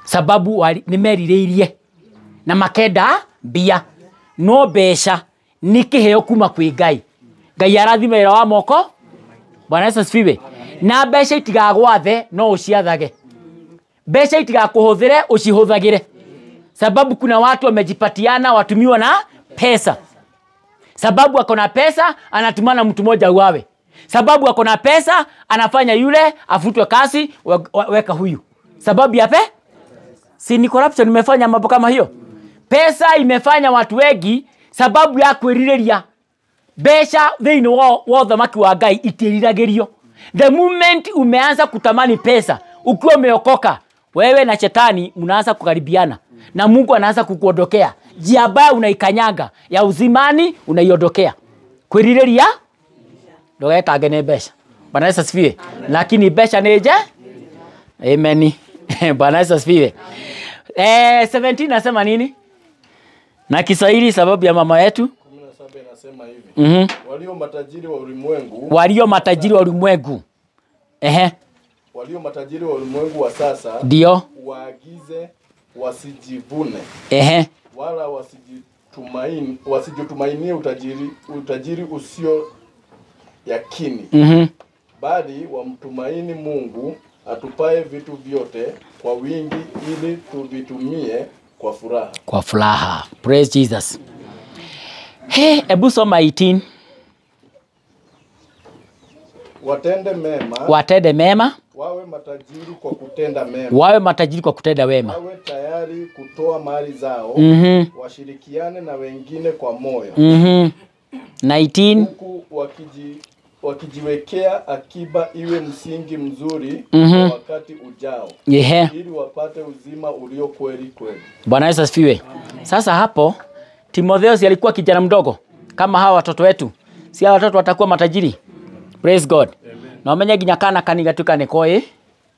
Sababu nimerireirie na makenda mbia. No besha nikiheo kuma kwi Ngai. Ngai arathimira wa moko. Bwana Yesu asifiwe. Na besha itigagwathe no uciathage. Besha itigakuhuthire ucihuthagire. Sababu kuna watu wamejipatiana watumiwa na pesa. Sababu akona pesa anatumana mtu mmoja uawe. Sababu akona pesa anafanya yule afutwe kazi weka huyu. Sababu ya si ni corruption imefanya mambo kama hiyo. Pesa imefanya watu wengi sababu ya kwirireria. Besha thini wo thamaki wa Ngai itiriragirio. The moment umeanza kutamani pesa, ukiwa umeokoka, wewe na shetani mnaanza kukaribiana. Na Mungu anaanza kukuondokea. Njia mbaya unaikanyaga, ya uzimani unaiondokea. Kwirireria ndoga gene besha. Bwana Yesu asifiwe. Lakini besha neje? Amen. Bwana Yesu asifiwe. 17 nasema nini? Na Kiswahili sababu ya mama yetu
17 nasema hivi. Walio matajiri wa ulimwengu.
Walio matajiri wa ulimwengu.
Walio matajiri wa ulimwengu wa sasa.
Ndio.
Waagize wasijivune. Wala wasijitumainie utajiri usio yakini. Bali wamtumaini Mungu atupae vitu vyote kwa wingi ili tuvitumie kwa furaha.
Kwa furaha. Praise Jesus. Ebu soma 18. Watende mema.
Wawe matajiri kwa kutenda mema.
Wawe matajiri kwa kutenda wema.
Wawe tayari kutoa mali zao. Washirikiane na wengine kwa moyo.
19.
Huku wakijiwekea akiba iwe msingi mzuri wakati ujao. Ili wapate uzima ulio kweli kweli.
Bwana Yesu asifiwe. Sasa hapo Timotheus alikuwa kijana mdogo kama hawa watoto wetu. Si hawa watoto watakuwa matajiri. Praise God. Na wamenya ginyakana kanigatuka nekoe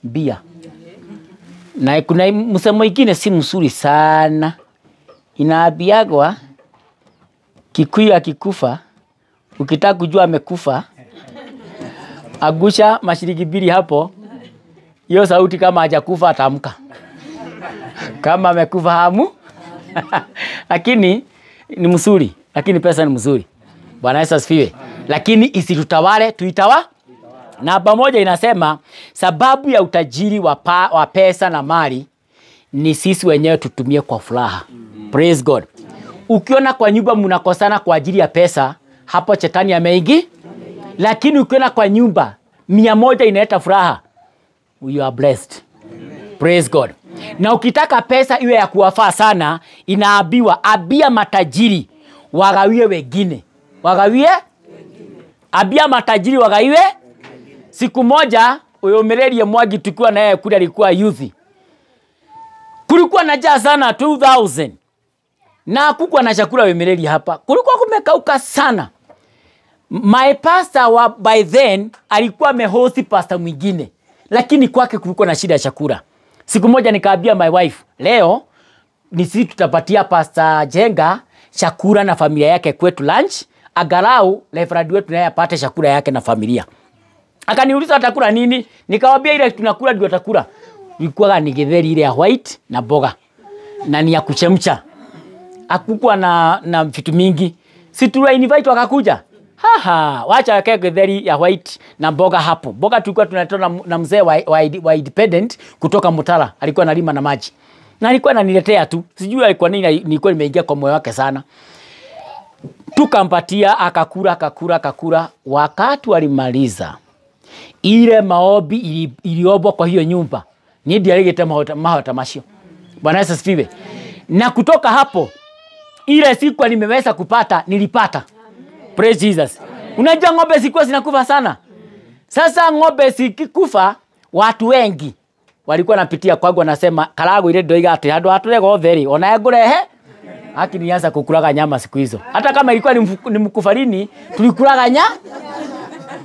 bia. Na kuna msemo mwingine si mzuri sana. Inaambiagwa Kikuyu akikufa, ukitaka kujua amekufa, agusha mashilingi 2 hapo. Hiyo sauti kama hajakufa ataamka. Kama amekufa hamu. Lakini ni mzuri, lakini pesa ni mzuri. Bwana Yesu asifiwe. Lakini isitutawale, tuitawa. Namba 1 inasema sababu ya utajiri wa pesa na mali ni sisi wenyewe tutumie kwa furaha. Praise God. Ukiona kwa nyumba mnakosana kwa ajili ya pesa, hapo shetani ameingi. Lakini ukiona kwa nyumba 100 inaleta furaha, you are blessed. Praise God. Na ukitaka pesa iwe ya kuwafaa sana, inaambiwa abia matajiri wagawie wengine. Wagawie? Abia matajiri wagawie. Siku moja Uyomererie Mwangi tukiwa na yeye kule alikuwa youth. Kulikuwa na njaa sana 2000. Na hakukuwa na chakula Uyomererie hapa. Kulikuwa kumekauka sana. My pastor by then alikuwa amehost pastor mwingine. Lakini kwake kulikuwa na shida ya chakula. Siku moja nikaambia my wife, leo ni sisi tutapatia Pastor Jenga chakula na familia yake kwetu lunch, agarau Reverend wetu naye apate chakula yake na familia. Akaniuliza atakula nini? Nikamwambia ile tunakula ndio atakula. Ilikuwa ni githeri ile ya white na boga. Na ni ya kuchemsha. Hakukuwa na vitu mingi. Si tu invite wakakuja. Wacha wake githeri ya white na boga hapo. Boga tulikuwa tunatoa na mzee wa independent kutoka Mutara. Alikuwa analima na maji. Na alikuwa ananiletea tu. Sijui alikuwa nini nilikuwa nimeingia kwa moyo wake sana. Tukampatia akakula. Wakati walimaliza ile maombi iliobwa kwa hiyo nyumba. Ni ndiye aligeta mahota mashio. Bwana Yesu asifiwe. Na kutoka hapo ile siku nimeweza kupata nilipata. Praise Jesus. Unajua ng'ombe zikuwa zinakufa sana. Sasa ng'ombe zikikufa watu wengi walikuwa napitia kwangu wanasema karago ile ndio igate hado atulego theri ona yagurehe haki nianza kukulaga nyama siku hizo. Hata kama ilikuwa ni mkufarini tulikulaga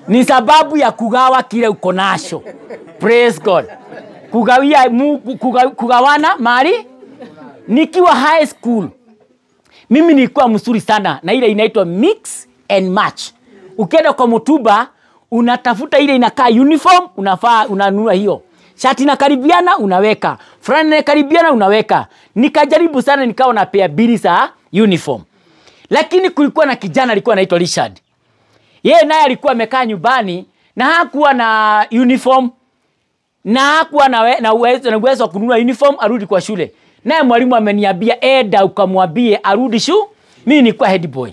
ni sababu ya kugawa kile uko nacho. Praise God. Kugawia kugawana mali. Nikiwa high school mimi nilikuwa mzuri sana na ile inaitwa mix and match. Ukienda kwa Mutuba unatafuta ile inakaa uniform, unanunua hiyo. Shati na karibiana unaweka, fulana na karibiana unaweka. Nikajaribu sana nikawa na pair bili za uniform. Lakini kulikuwa na kijana alikuwa anaitwa Richard. Yeye naye alikuwa amekaa nyumbani na hakuwa na uniform na hakuwa na uwezo wa kununua uniform arudi kwa shule. Naye mwalimu ameniambia enda ukamwambie arudi shule. Mimi nilikuwa head boy.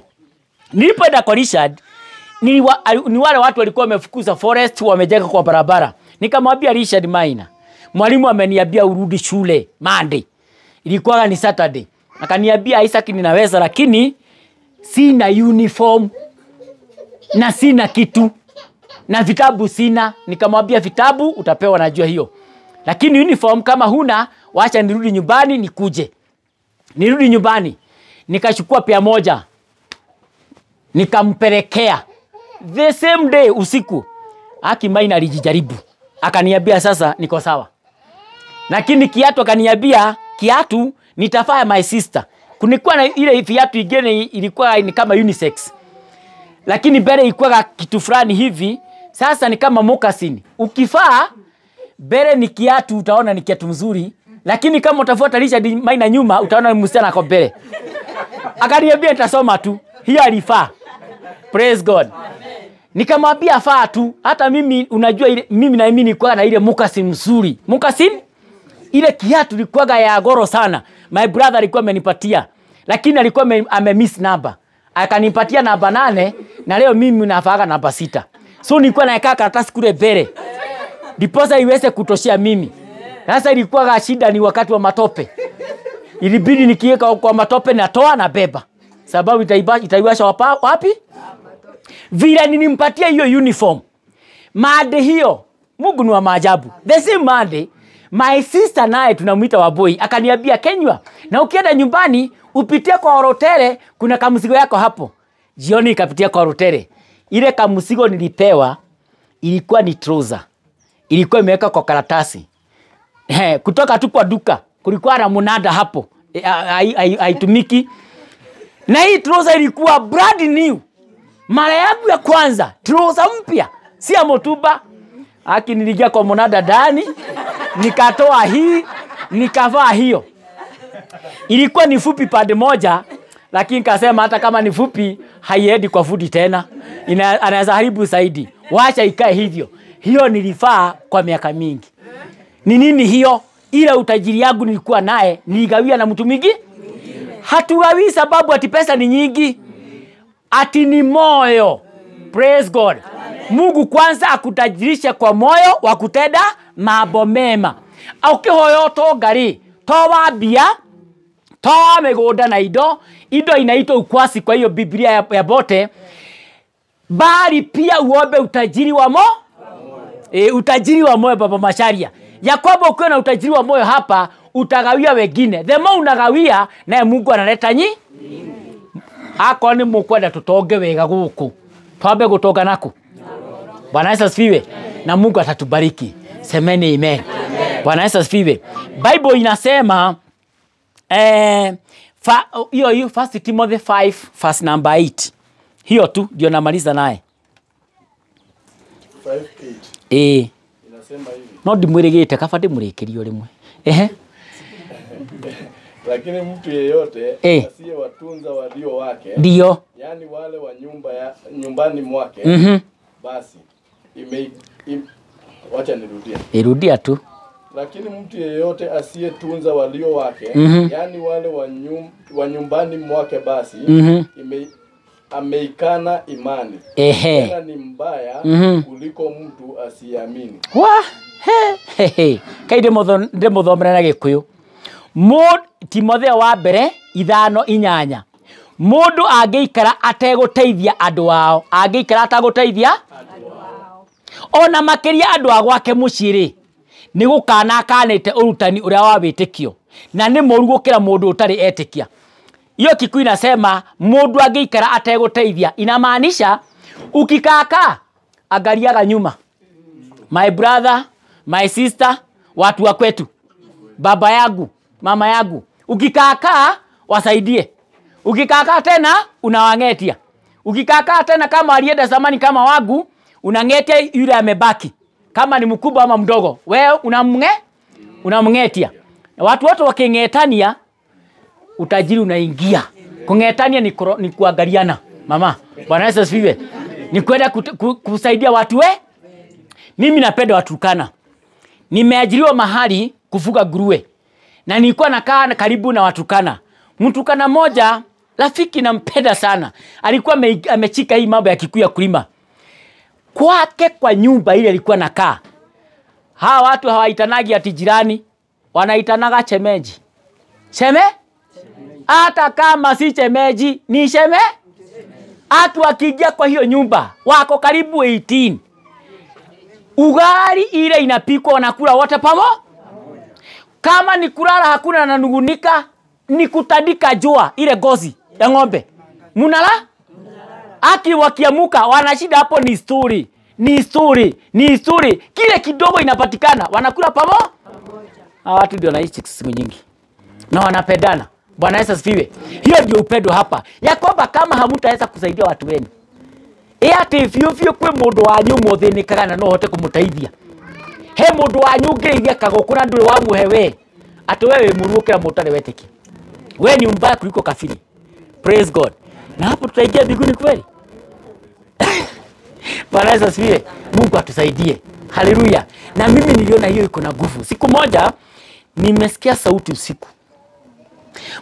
Nilipoenda kwa Richard ni wale watu walikuwa wamefukuza forest wamejenga kwa barabara. Nikamwambia Richard Maina, mwalimu ameniambia urudi shule Monday. Ilikuwa ni Saturday. Akaniambia Isaac ninaweza lakini sina uniform na sina kitu na vitabu sina. Nikamwambia vitabu utapewa najua hiyo. Lakini uniform kama huna wacha nirudi nyumbani nikuje. Nirudi nyumbani. Nikachukua pia moja. Nikampelekea. The same day usiku. Haki Maina alijijaribu. Akaniambia sasa niko sawa. Lakini kiatu akaniambia kiatu nitafaa my sister. Kulikuwa na ile viatu ingine ilikuwa ni kama unisex. Lakini mbele ilikuwa kitu fulani hivi, sasa ni kama moccasin. Ukifaa mbele ni kiatu utaona ni kiatu mzuri, lakini kama utafuata Richard Maina nyuma utaona ni msichana kwa mbele. Akaniambia nitasoma tu. Hiyo alifaa. Praise God. Nikamwambia faa tu. Hata mimi unajua ile mimi na mimi nilikuwa na ile moccasin mzuri. Moccasin ile kiatu ilikuwa ya goro sana. My brother alikuwa amenipatia. Lakini alikuwa amemiss number. Akanipatia namba 8 na leo mimi nafaaga namba 6. So nilikuwa naeka karatasi kule mbele. Diposa iweze kutoshia mimi. Sasa ilikuwa shida ni wakati wa matope. Ilibidi nikiweka kwa matope natoa na beba. Sababu itaiwasha wapi? Vile nilimpatia hiyo uniform. Made hiyo, Mungu ni wa maajabu. The same Monday, my sister naye tunamuita Waboi, akaniambia Kenywa, na ukienda nyumbani upitie kwa Orotere, kuna kamusigo yako hapo. Jioni ikapitia kwa Orotere. Ile kamusigo nilipewa ilikuwa ni trouser. Ilikuwa imeweka kwa karatasi. Kutoka tu kwa duka, kulikuwa na munada hapo. Haitumiki. Na hii trouser ilikuwa brand new. Mara yangu ya kwanza, trouser mpya. Si ya motuba. Haki niligia kwa munada ndani, nikatoa hii, nikavaa hiyo. Ilikuwa ni fupi pande moja, lakini kasema hata kama ni fupi, haiendi kwa fudi tena. Anaweza haribu zaidi. Wacha ikae hivyo. Hiyo nilifaa kwa miaka mingi. Ni nini hiyo? Ile utajiri yangu nilikuwa naye, niligawia na mtu mwingi. Hatugawi sababu ati pesa ni nyingi. Ati ni moyo. Praise God. Mungu kwanza akutajirisha kwa moyo wa kutenda mambo mema. Ukihoyo to ngari, to wambia, to migunda na indo inaitwa ukwasi kwa hiyo Biblia ya bote. Bali pia uombe utajiri wa moyo. Utajiri wa moyo Baba Masharia. Ya kwamba ukiwa na utajiri wa moyo hapa, utagawia wengine. The more unagawia, naye Mungu analeta Hako ni mukwenda tutonge wega guku. Twambe gutonga naku. Bwana Yesu asifiwe. Na Mungu atatubariki. Semeni amen. Bwana Yesu asifiwe. Bible inasema hiyo 1 Timothy 5 verse number 8. Hiyo tu ndio namaliza naye.
5:8. Inasema hivi.
No ndimwirigite kabadi murekerio rimwe.
Lakini mtu yeyote asiye watunza walio wake,
ndio,
yani wale wa nyumbani mwake, basi wacha nirudie.
Irudia tu.
Lakini mtu yeyote asiyetunza walio wake, yani wale wa nyumbani mwake, basi ameikana imani. Tena ni mbaya kuliko mtu asiamini.
Kaide muthomera na Gikuyu. Timotheo wa mbere 5:8. Mundu angeikara ateguteithia andu ao, angeikara ataguteithia ona makiria andu agwake muciri, ni gukana akanite urutani uria wa witikio, na ni moru gukira mundu utari etikia. Hiyo Kikuyu inasema mundu angeikara ateguteithia, inamaanisha ukikaka angaliaga nyuma. My brother, my sister, watu wa kwetu, baba yangu, mama yangu, ukikaka wasaidie. Ukikaka tena unawangetia. Ukikaka tena kama alienda zamani kama wangu, unangetia yule amebaki. Kama ni mkubwa ama mdogo, wewe unamngetia. Watu wote wakingetania, utajiri unaingia. Kungetania ni kuangaliana. Mama, Bwana Yesu asifiwe. Ni kwenda kusaidia watu Mimi napenda Waturkana. Nimeajiriwa mahali kufuga nguruwe. Na nilikuwa nakaa karibu na Waturkana. Mturkana moja, rafiki nampenda sana. Alikuwa amechika hii mambo ya Kikuyu ya kulima. Kwake kwa nyumba ile alikuwa nakaa. Hawa watu hawaitanagi ati jirani, wanaitanaga chemeji. Hata kama si chemeji, ni Atu wakiingia kwa hiyo nyumba, wako karibu 18. Ugali ile inapikwa wanakula wote pamoja. Kama ni kulala hakuna ananugunika, ni kutandika jua ile gozi ya ng'ombe. Munala? Aki wakiamuka wanashida hapo ni story. Kile kidogo inapatikana, wanakula pamoja. Watu ndio wanaishi siku nyingi. Na wanapendana. Bwana Yesu asifiwe. Hiyo ndio upendo hapa. Ya kwamba kama hamutaweza kusaidia watu wenu, ati fio kwe mundu wanyu muthinikaga na no hote kumutaithia. He mundu wanyu ngeithia kagokura ndure wa muhewe. Ati wewe murukira mutare wetiki. Wewe ni mbaya kuliko kafiri. Praise God. Na hapo tutaingia mbinguni kweli. Bwana Yesu asifiwe. Mungu atusaidie. Haleluya. Na mimi niliona hiyo iko na nguvu. Siku moja nimesikia sauti usiku.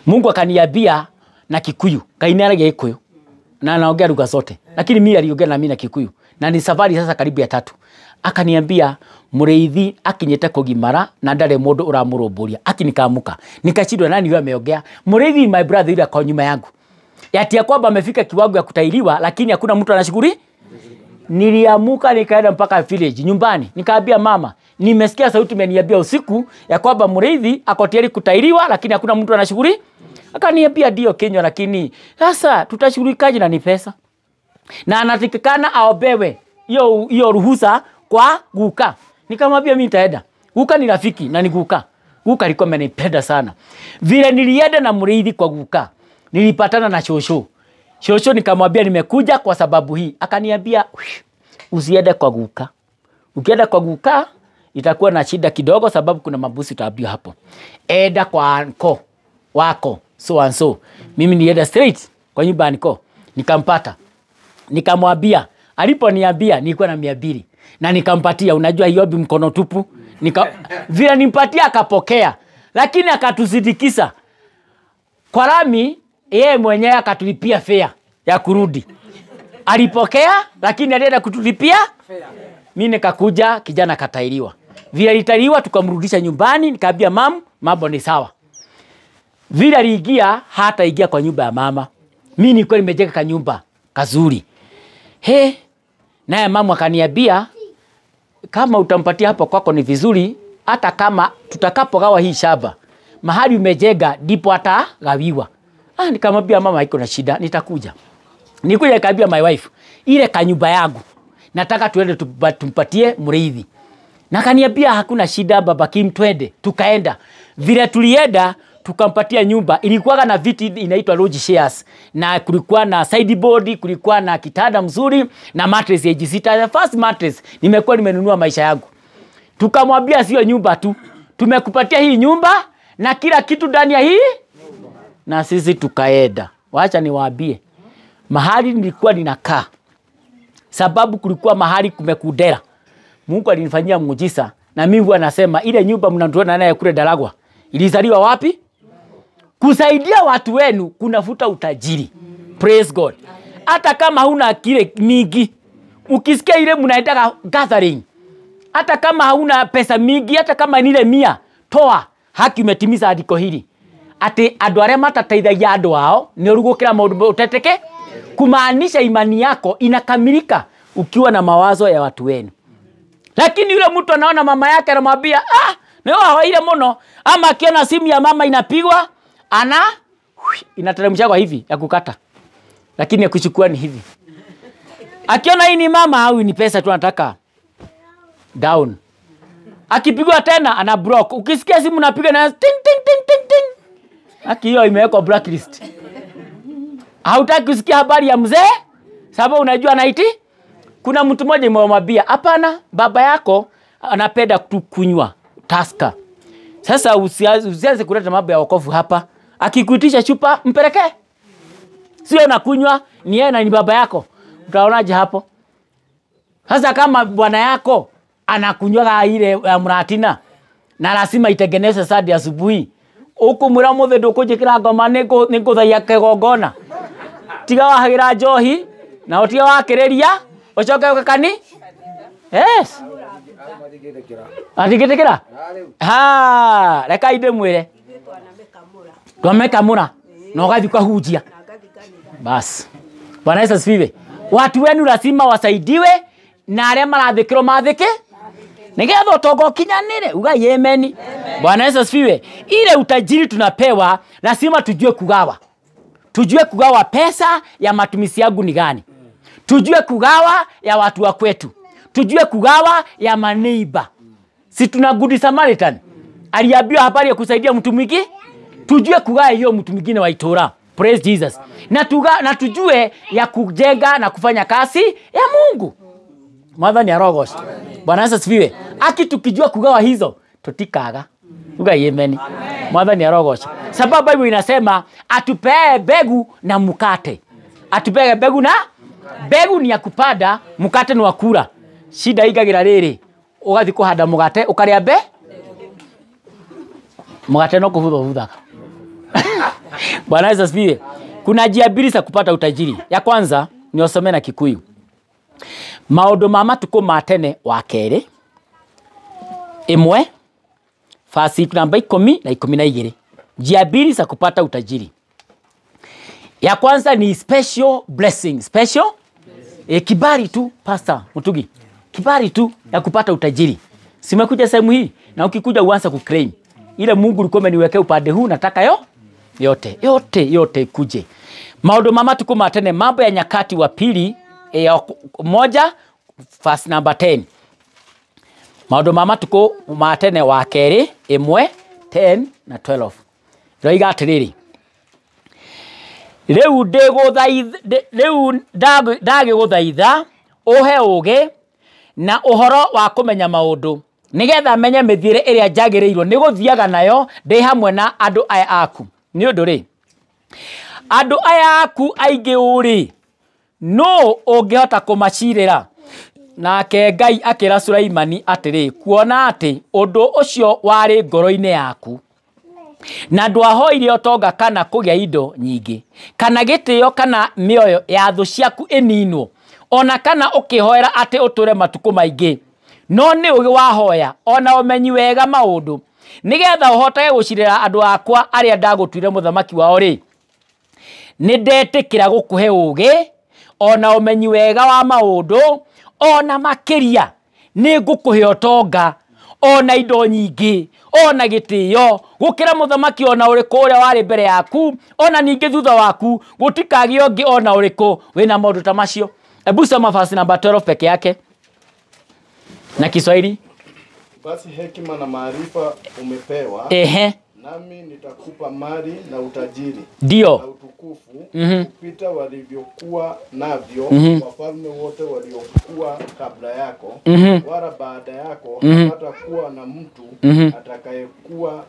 Mungu akaniambia na Kikuyu, kainara ya Gikuyu. Na anaongea lugha zote. Lakini mimi aliongea na mimi na Kikuyu. Na ni safari sasa karibu ya 3. Akaniambia mureithi akinyete kugimara na ndare mundu uramurumburia. Akinikamuka. Nikachidwa nani yule ameongea? Mureithi my brother yule kwa nyuma yangu. Ati ya kwamba amefika kiwango ya kutairiwa lakini hakuna mtu anashughuli. Niliamuka nikaenda mpaka village nyumbani. Nikaambia mama, nimesikia sauti imeniambia usiku ya kwamba Muriithi ako tayari kutairiwa lakini hakuna mtu anashughuli. Akaniambia ndio Kenya, lakini sasa tutashughulikaje na ni pesa? Na anatikana aobewe hiyo ruhusa kwa guka. Nikamwambia mimi nitaenda. Guka ni rafiki na ni guka. Guka alikuwa amenipenda sana. Vile nilienda na Muriithi kwa guka, nilipatana na shosho. Shosho nikamwambia nimekuja kwa sababu hii. Akaniambia usiende kwa guka. Ukienda kwa guka itakuwa na shida kidogo sababu kuna mabusi utaambiwa hapo. Enda kwa anko wako so and so. Mimi nienda straight kwa nyumba ya anko. Nikampata. Nikamwambia, aliponiambia nilikuwa na 200 na nikampatia. Unajua Hiobi mkono tupu. Vile nimpatia akapokea, lakini akatuzidikisa. Kwa lami yeye mwenyewe akatulipia fare ya kurudi. Alipokea lakini alienda kutulipia fare. Mimi nikakuja, kijana katairiwa. Vile alitairiwa tukamrudisha nyumbani, nikaambia mambo ni sawa. Vile aliingia hata ingia kwa nyumba ya mama. Mimi nilikuwa nimejenga kanyumba kazuri. Naye mama akaniambia kama utampatia hapo kwako ni vizuri, hata kama tutakapogawa hii shamba mahali umejenga ndipo atagawiwa. Nikamwambia mama haiko na shida, nitakuja. Nikuja nikaambia my wife, ile kanyumba yangu nataka tuende tumpatie Muriithi. Na kaniambia hakuna shida baba Kim, twende. Tukaenda. Vile tulienda tukampatia nyumba, ilikuwa na viti inaitwa lodge shares, na kulikuwa na sideboard, kulikuwa na kitanda mzuri na mattress ya jisita. The first mattress nimekuwa nimenunua maisha yangu. Tukamwambia sio nyumba tu, tumekupatia hii nyumba na kila kitu ndani ya hii. Na sisi tukaenda. Wacha niwaambie, mahali nilikuwa ninakaa, sababu kulikuwa mahali kumekudera, Mungu alinifanyia muujiza. Na mimi huwa nasema ile nyumba mnatuona naye kule Daragwa ilizaliwa wapi? Kusaidia watu wenu kunafuta utajiri. Praise God. Hata kama huna kile mingi, ukisikia ile mnaitaka gathering, hata kama hauna pesa mingi, hata kama ni ile 100, toa. Haki umetimiza andiko hili. Ati andu aria matateithagia andu wao ni urugukira maundu uteteke, kumaanisha imani yako inakamilika ukiwa na mawazo ya watu wenu. Lakini yule mtu anaona mama yake anamwambia leo hawaile mono, ama akiona simu ya mama inapigwa inateremsha kwa hivi ya kukata, lakini ya kuchukua ni hivi. Akiona hii ni mama au ni pesa tu anataka down, akipigwa tena ana block. Ukisikia simu napiga na ting ting ting ting ting, hiyo imewekwa blacklist. Hautaki kusikia habari ya mzee sababu unajua anaiti. Kuna mtu mmoja nimemwambia hapana, baba yako anapenda kunywa Tusker. Sasa usianze kuleta mambo ya wokovu hapa. Akikuitisha chupa mpeleke. Sio na kunywa, ni yeye na ni baba yako. Utaonaje hapo? Sasa kama bwana yako anakunywa ile ya mratina na lazima itengenezwe sadi asubuhi, huko muramuthe ndukuje kirango maneko niko thaya kegongona. Tiga wahagira njohi na utia wakireria ucoke ukakani. Yes. Atigetekera. Reka inde mwire. Twamekamura. Na ugathi kahujia. Bas. Bwana Yesu asifiwe. Watu wenu lazima wasaidiwe na arĩa marathikĩrwo mathike. Nigetha utongo kinyanire, uga amen. Bwana Yesu asifiwe. Ile utajiri tunapewa lazima tujue kugawa. Tujue kugawa pesa ya matumizi yangu ni gani. Tujue kugawa ya watu wa kwetu. Tujue kugawa ya maneiba. Si tuna good Samaritan aliambiwa habari ya kusaidia mtu mwingine. Tujue kugawa hiyo mtu mwingine wa itora. Praise Jesus. Na tujue ya kujenga na kufanya kazi ya Mungu. Mwathani arogoshe. Bwana Yesu asifiwe. Tukijua kugawa hizo tutikaga. Uga amen. Mwathani arogoshe. Sababu Biblia inasema atupee mbegu na mkate. Atupee mbegu na mbegu ni ya kupanda, mkate ni wa kula. Shida igagira riri, ugathi kuhanda mugate ukaria mugate no kuhutha. Bwana Yesu asifiwe. Kuna njia mbili za kupata utajiri. Ya kwanza ni usome na Kikuyu. Maundu ma matuko ma tene wa keri. Imwe fasi namba 10 na 12. Njia mbili za kupata utajiri. Ya kwanza ni special blessing. Special? Kibali tu, Pastor Mutugi. Kibali tu ya kupata utajiri. Simekuja sehemu hii na ukikuja uanza kuclaim. Ile Mungu alikuwa ameniwekea upande huu nataka yote kuje. Maodo mama tuko matene mambo ya Nyakati wa pili 1 verse number 10. Maodo mama tuko matene wa keri 1 10 na 12. Roiga atiriri. Reu ndagiguthaitha uhe uge na uhoro wa kumenya maundu nigetha menye mithire iria njagiriirwo ni guthiaga nayo ndi hamwe na andu aya aku ni undu ri andu aya aku aingi uri no ungihota kumacirira nake Ngai akira Sulaimani atiri kuona ati undu ucio wari ngoro-ini yaku na ndwahoire otonga kana kugia indo nyingi kana gitio kana mioyo ya thu ciaku ininwo ona kana ukihoera ati uture matuku maingi no ni ugi wahoya ona umenyi wega maundu nigetha uhotage gucirira andu akwa aria ndagutwire muthamaki wao ri ni ndetikira gukuhe ugi ona umenyi wega wa maundu ona makiria ni ngukuhe otonga ona indo nyingi ona gitio gukira muthamaki ona uriku uria wari mbere yaku ona ningi thutha waku gutikagi ongi ona uriku wina maundu ta macio. Ebu soma verse number 12 peke yake na Kiswahili.
Basi hekima na maarifa umepewa. Nami nitakupa mali na utajiri.
Ndio.
Na utukufu kupita walivyokuwa navyo wafalme wote waliokuwa kabla yako wala baada yako hapatakuwa na mtu atakayekuwa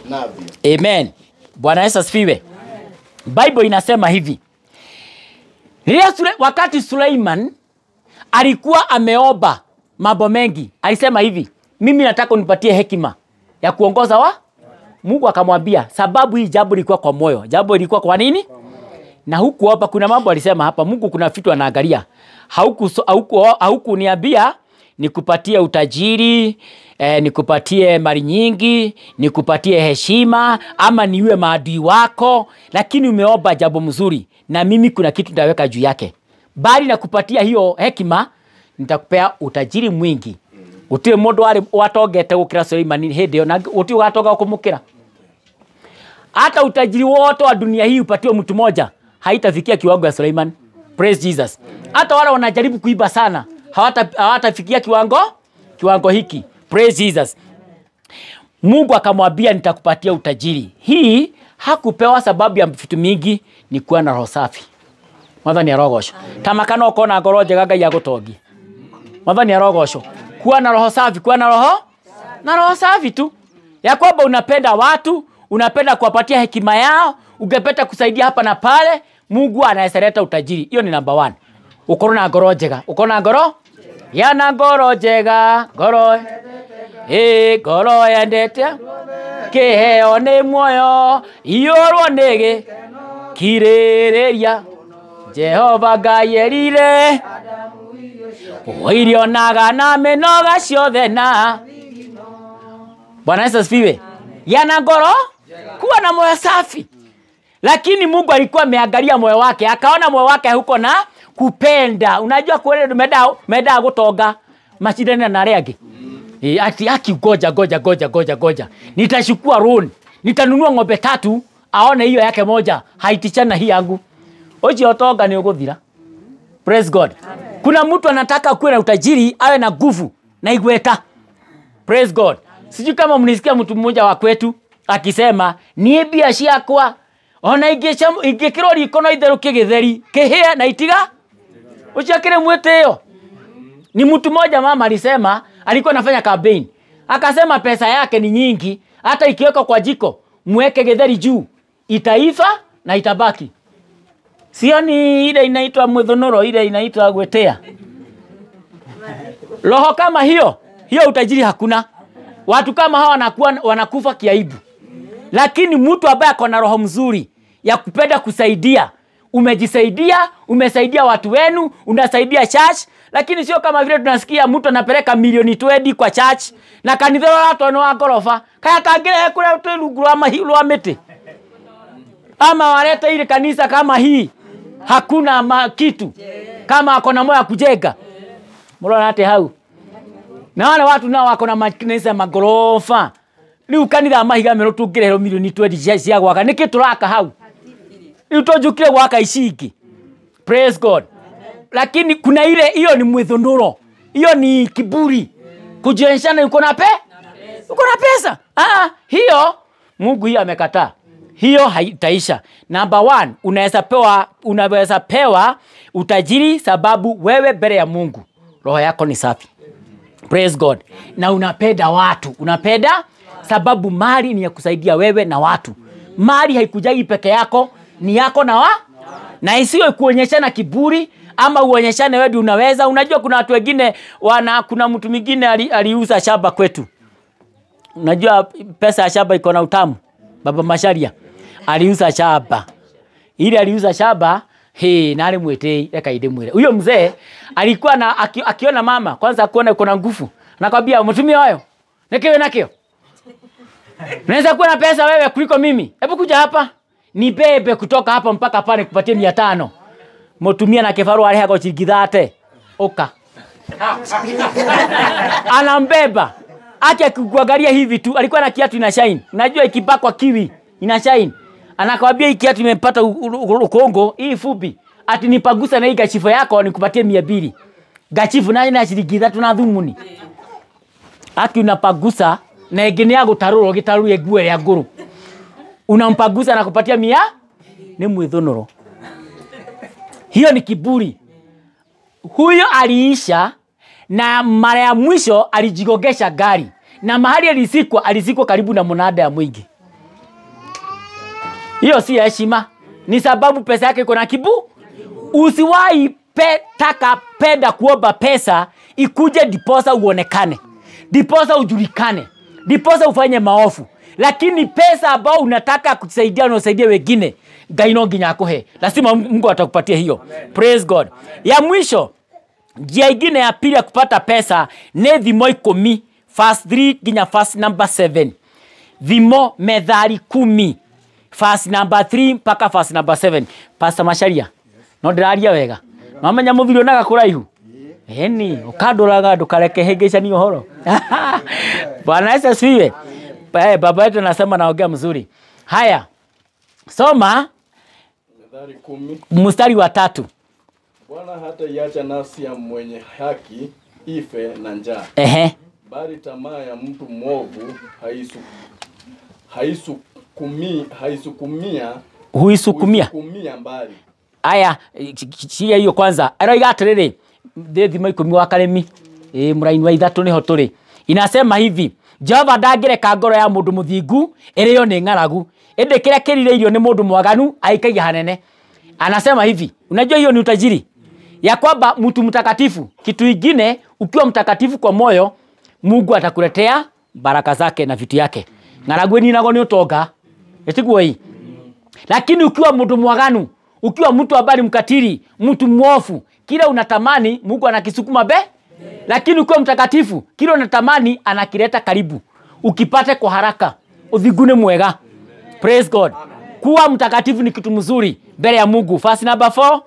navyo.
Amen. Bwana Yesu asifiwe. Bible inasema hivi. Wakati Suleiman alikuwa ameomba mambo mengi, alisema hivi, mimi nataka unipatie hekima ya kuongoza wa Mungu. Akamwambia sababu hii jambo lilikuwa kwa moyo. Jambo lilikuwa kwa nini? Na huku hapa kuna mambo alisema hapa. Mungu kuna vitu anaangalia. Haukuniambia nikupatie utajiri, nikupatie mali nyingi, nikupatie heshima ama niwe maadui wako, lakini umeomba jambo mzuri na mimi kuna kitu nitaweka juu yake. Bali na kupatia hiyo hekima nitakupea utajiri mwingi. Utire mundu ari watongete gukira Suleimani hindi yo na uti ugatoga kumukira. Hata utajiri wote wa dunia hii upatiwe mtu mmoja haitafikia kiwango ya Suleiman. Praise Jesus. Hata wale wanajaribu kuiba sana hawatafikia kiwango hiki. Praise Jesus. Mungu akamwambia nitakupatia utajiri. Hii hakupewa sababu ya vitu mingi, ni kuwa na roho safi. Mwathani arogosho. Tamakana ukona ngoro njega Ngai agutongi. Mwathani arogosho. Kuwa na roho safi, kuwa na roho safi tu. Ya kwamba unapenda watu, unapenda kuwapatia hekima yao, ungependa kusaidia hapa na pale, Mungu anayeseleta utajiri. Hiyo ni number 1. Uko na ngoro njega. Uko na ngoro? Yana ngoro njega, ngoro. Ngoro yendete. Kiheo ni muoyo, iyorwo nigi kiriria. Jehova Ngai erire Oirio naga na menoga ciothe na. Bwana Yesu asifiwe. Yana ngoro kuwa na moyo safi. Lakini Mungu alikuwa ameangalia moyo wake, akaona moyo wake huko na kupenda. Unajua kweli meda gutonga mashindano na rege. Ati goja. Nitachukua loan. Nitanunua ng'ombe 3 aone hiyo yake moja haitichana hii yangu. Oji otonga ni uguthira. Praise God. Amen. Kuna mtu anataka kuwe na utajiri, awe na nguvu na igweta. Praise God. Sijui kama mnisikia mtu mmoja wa kwetu akisema nie biashara yakwa ona ingekirori ikono itheruke githeri kihia na itiga uciakire mweteo. Ni mtu mmoja mama alisema alikuwa anafanya campaign. Akasema pesa yake ni nyingi, hata ikiweka kwa jiko muweke githeri juu itaifa na itabaki. Sio ni ile inaitwa mwethonoro, ile inaitwa gwetea. Roho kama hiyo utajiri hakuna. Watu kama hawa wanakufa kiaibu. Lakini mtu ambaye ako na roho mzuri ya kupenda kusaidia, umesaidia watu wenu, unasaidia church, lakini sio kama vile tunasikia mtu anapeleka milioni 20 kwa church na kanitha watu wana gorofa. Kaya kangire kule rungu rwa mahiru wa miti. ama walete ile kanisa kama hii hakuna kitu kama ako na moyo kujenga. Mrona hata hau na wale watu nao wako na makanisa magorofa. Riu kanitha mahiga mero tungirehero milioni 20 cia gwaka niki turaka hau. Riu tojukire gwaka icingi. Praise God. Lakini kuna ile hiyo ni mwithunduro. Hiyo ni kiburi. Kujionyeshana uko na pesa. Hiyo Mungu hiyo amekataa. Hiyo haitaisha. Number 1, unaweza pewa utajiri sababu wewe mbele ya Mungu roho yako ni safi. Praise God. Na unapenda watu. Unapenda sababu mali ni ya kusaidia wewe na watu. Mali haikujagi peke yako, ni yako na isiwe kuonyeshana kiburi ama uonyeshane wewe unaweza. Unajua kuna watu wengine kuna mtu mwingine aliuza shamba kwetu. Unajua pesa ya shamba iko na utamu. Baba Masharia aliuza shamba. Ile aliuza shamba, na alimwetei reka ide mwire. Huyo mzee alikuwa akiona mama, kwanza kuona kuna nguvu. Anakwambia mtumie wao. Nikiwe nakio. Unaweza kuwa na pesa wewe kuliko mimi. Hebu kuja hapa. Nibebe kutoka hapa mpaka pale kupatie 500. Mtumia na kifaru aliha kwa shilingi 30. Oka. Anambeba. Acha kuangalia hivi tu. Alikuwa na kiatu ina shine. Unajua ikipakwa kiwi ina shine. Anakwambia hii kiatu imepata Kongo hii fupi. Ati nipagusa na hii gachifu yako nikupatie 200. Gachifu na shilingi 3 na dhumuni. Ati unapagusa na egene ya gutaruro gitaru ye guere ya nguru. Unampagusa na kupatia 100 ni mwithunuro. Hiyo ni kiburi. Huyo aliisha na mara ya mwisho alijigogesha gari. Na mahali alizikwa karibu na mnada ya mwingi. Hiyo si heshima. Ni sababu pesa yake iko na Usiwahi penda kuomba pesa ikuje diposa uonekane. Diposa ujulikane. Diposa ufanye maofu. Lakini pesa ambao unataka kusaidia na usaidia wengine, gaino nginya akuhe. Lazima Mungu atakupatia hiyo. Amen. Praise God. Ya mwisho, njia ingine ya pili ya kupata pesa ni thimo 10 verse 3 nginya verse number 7. Thimo Methali 10 verse number 3 mpaka verse number 7. Pastor Masharia. No ndiraria wega. Mamenya muthiro naga kuraihu. Eni, ukadoraga ndukareke hegesha uhoro. Bwana Yesu asifiwe. Baba yetu anasema naongea mzuri. Haya. Soma
Methali 10
mstari wa 3.
Bwana hata iacha nafsi ya mwenye haki ife na njaa. Bali tamaa ya mtu mwovu huisukumia mbali.
Aya, chia hiyo kwanza. Aroiga atiriri, thimo 10 wa Karemi. Muraini wa 3 niho turi. Inasema hivi, Jehova ndangireka ngoro ya mundu muthingu iriyo ni ngaragu. Ende kila kirireirio ni mundu mwaganu aikagia hanene. Anasema hivi, unajua hiyo ni utajiri. Ya kwamba mtu mtakatifu, kitu kingine ukiwa mtakatifu kwa moyo, Mungu atakuletea baraka zake na vitu yake. Ngaragu ni nago ni utoga. Etiguo hii. Lakini ukiwa mtu mwaganu, ukiwa mtu ambaye mkatili, mtu mwofu, kila unatamani Mungu anakisukuma Lakini ukiwa mtakatifu, kila unatamani anakileta karibu. Ukipate kwa haraka, uthigune mwega. Praise God. Kuwa mtakatifu ni kitu mzuri mbele ya Mungu. Verse number 4.